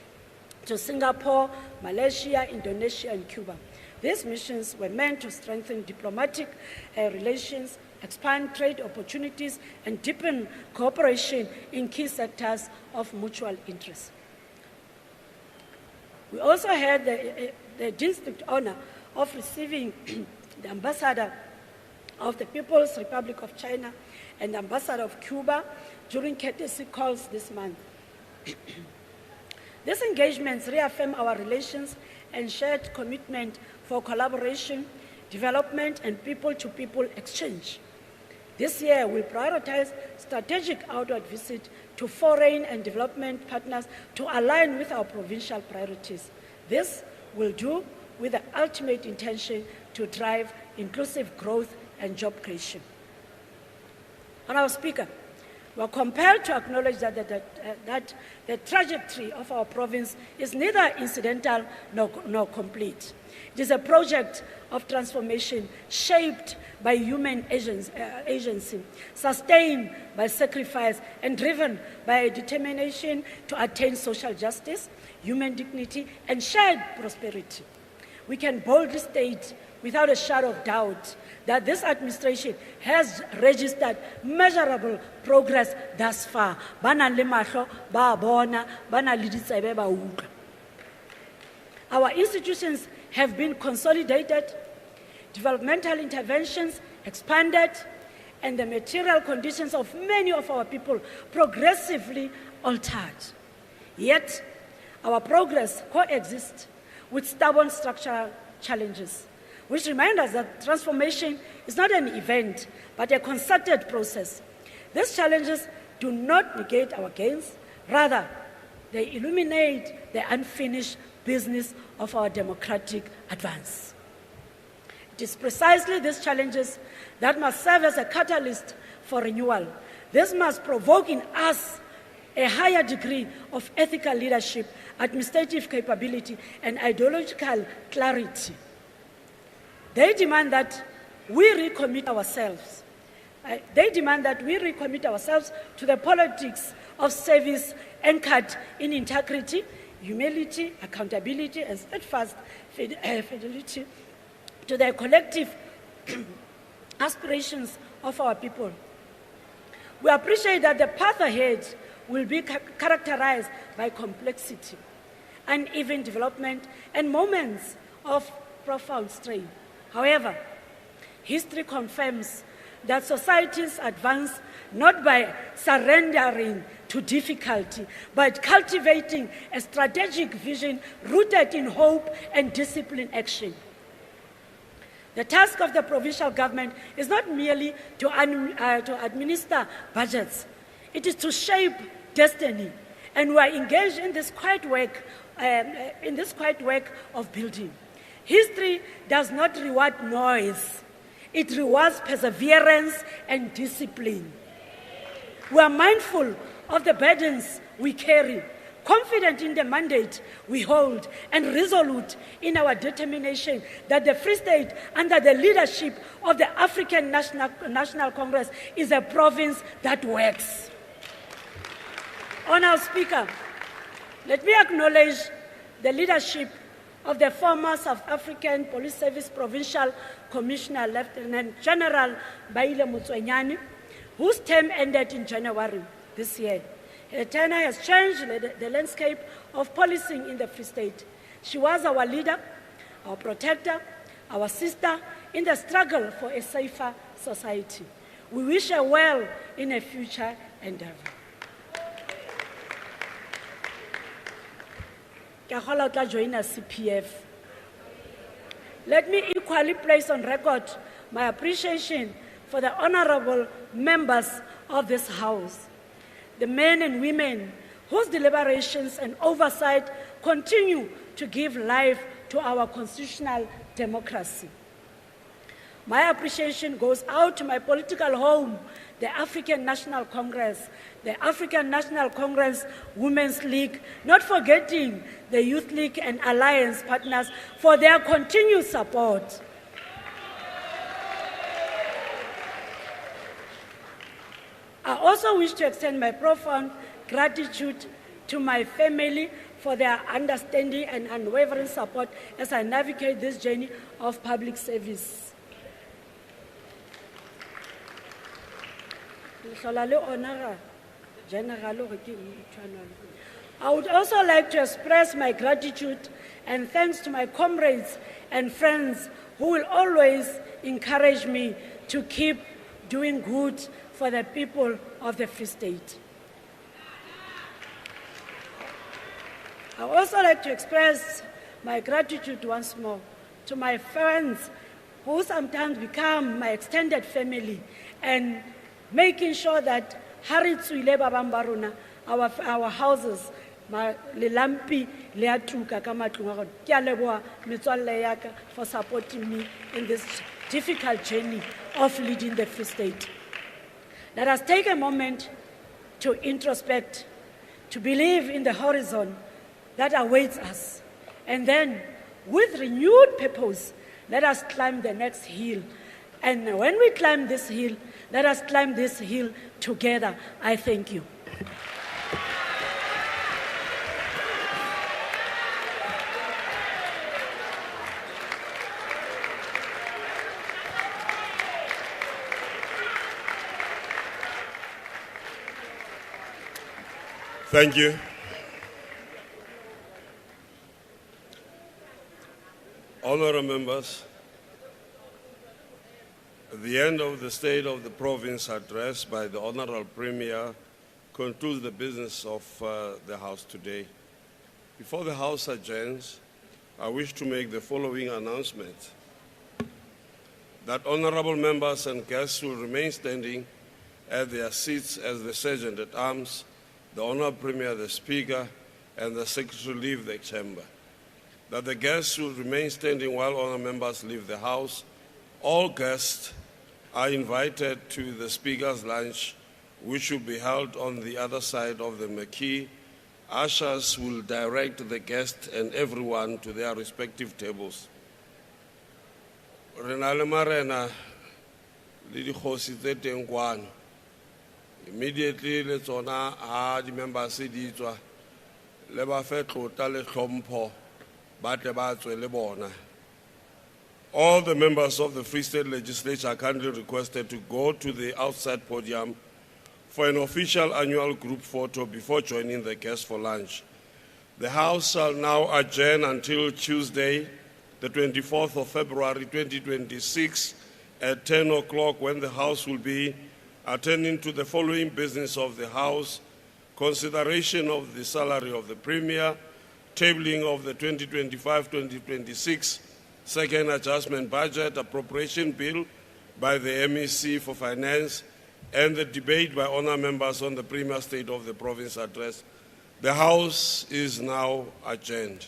to Singapore, Malaysia, Indonesia, and Cuba. These missions were meant to strengthen diplomatic relations, expand trade opportunities, and deepen cooperation in key sectors of mutual interest. We also had the distinct honor of receiving the Ambassador of the People's Republic of China and the Ambassador of Cuba during courtesy calls this month. These engagements reaffirm our relations and shared commitment for collaboration, development, and people-to-people exchange. This year, we'll prioritize strategic outward visit to foreign and development partners to align with our provincial priorities. This will do with the ultimate intention to drive inclusive growth and job creation. Honourable Speaker, we are compelled to acknowledge that the trajectory of our province is neither incidental nor complete. It is a project of transformation shaped by human agency, sustained by sacrifice, and driven by a determination to attain social justice, human dignity, and shared prosperity. we can boldly state without a shadow of doubt that this administration has registered measurable progress thus far. Ba nang le mahlo, ba bona, ba nang le ditsebe, ba utlwa. Our institutions have been consolidated, developmental interventions expanded, and the material conditions of many of our people progressively altered. Yet, our progress coexists with stubborn structural challenges, which remind us that transformation is not an event, but a concerted process. These challenges do not negate our gains, rather, they illuminate the unfinished business of our democratic advance. It is precisely these challenges that must serve as a catalyst for renewal. This must provoke in us a higher degree of ethical leadership, administrative capability, and ideological clarity. They demand that we recommit ourselves. To the politics of service anchored in integrity, humility, accountability, and steadfast fidelity to the collective aspirations of our people. We appreciate that the path ahead will be characterized by complexity, uneven development, and moments of profound strain. However, history confirms that societies advance not by surrendering to difficulty, but cultivating a strategic vision rooted in hope and disciplined action. The task of the provincial government is not merely to administer budgets. It is to shape destiny, and we are engaged in this quiet work of building. History does not reward noise. It rewards perseverance and discipline. We are mindful of the burdens we carry, confident in the mandate we hold, and resolute in our determination that the Free State, under the leadership of the African National Congress, is a province that works. Honourable Speaker, let me acknowledge the leadership of the former South African Police Service Provincial Commissioner, Lieutenant General Baile Motswenyane, whose term ended in January this year. Her tenure has changed the landscape of policing in the Free State. She was our leader, our protector, our sister in the struggle for a safer society. We wish her well in a future endeavor. CPF. Let me equally place on record my appreciation for the honorable members of this House, the men and women whose deliberations and oversight continue to give life to our constitutional democracy. My appreciation goes out to my political home, the African National Congress, the African National Congress Women's League, not forgetting the Youth League and Alliance partners for their continued support. I also wish to extend my profound gratitude to my family for their understanding and unwavering support as I navigate this journey of public service. I would also like to express my gratitude and thanks to my comrades and friends who will always encourage me to keep doing good for the people of the Free State. I would also like to express my gratitude once more to my friends who sometimes become my extended family, and making sure that our houses, for supporting me in this difficult journey of leading the Free State. Let us take a moment to introspect, to believe in the horizon that awaits us, and then, with renewed purpose, let us climb the next hill. And when we climb this hill, let us climb this hill together. I thank you. Thank you. Honourable members, at the end of the State of the Province address by the Honourable Premier concludes the business of the House today. Before the House adjourns, I wish to make the following announcement. That honourable members and guests will remain standing at their seats as the Sergeant at Arms, the Honourable Premier, the Speaker, and the Secretary leave the chamber. That the guests will remain standing while honourable members leave the House. All guests are invited to the Speaker's lunch, which will be held on the other side of the MaQueen. Ushers will direct the guests and everyone to their respective tables. Renale Marena, le dikgosi tse teng kwano. Immediately Letsoha ha di members di tswa le ba fe tlotla le hlompho ba tle ba tswe le bona. All the members of the Free State Legislature are kindly requested to go to the outside podium for an official annual group photo before joining the guests for lunch. The House shall now adjourn until Tuesday, the 24th of February 2026 at 10 o'clock, when the House will be attending to the following business of the House: consideration of the salary of the Premier, tabling of the 2025-2026 second adjustment budget, appropriation bill by the MEC for Finance, and the debate by honour members on the Premier State of the Province address. The House is now adjourned.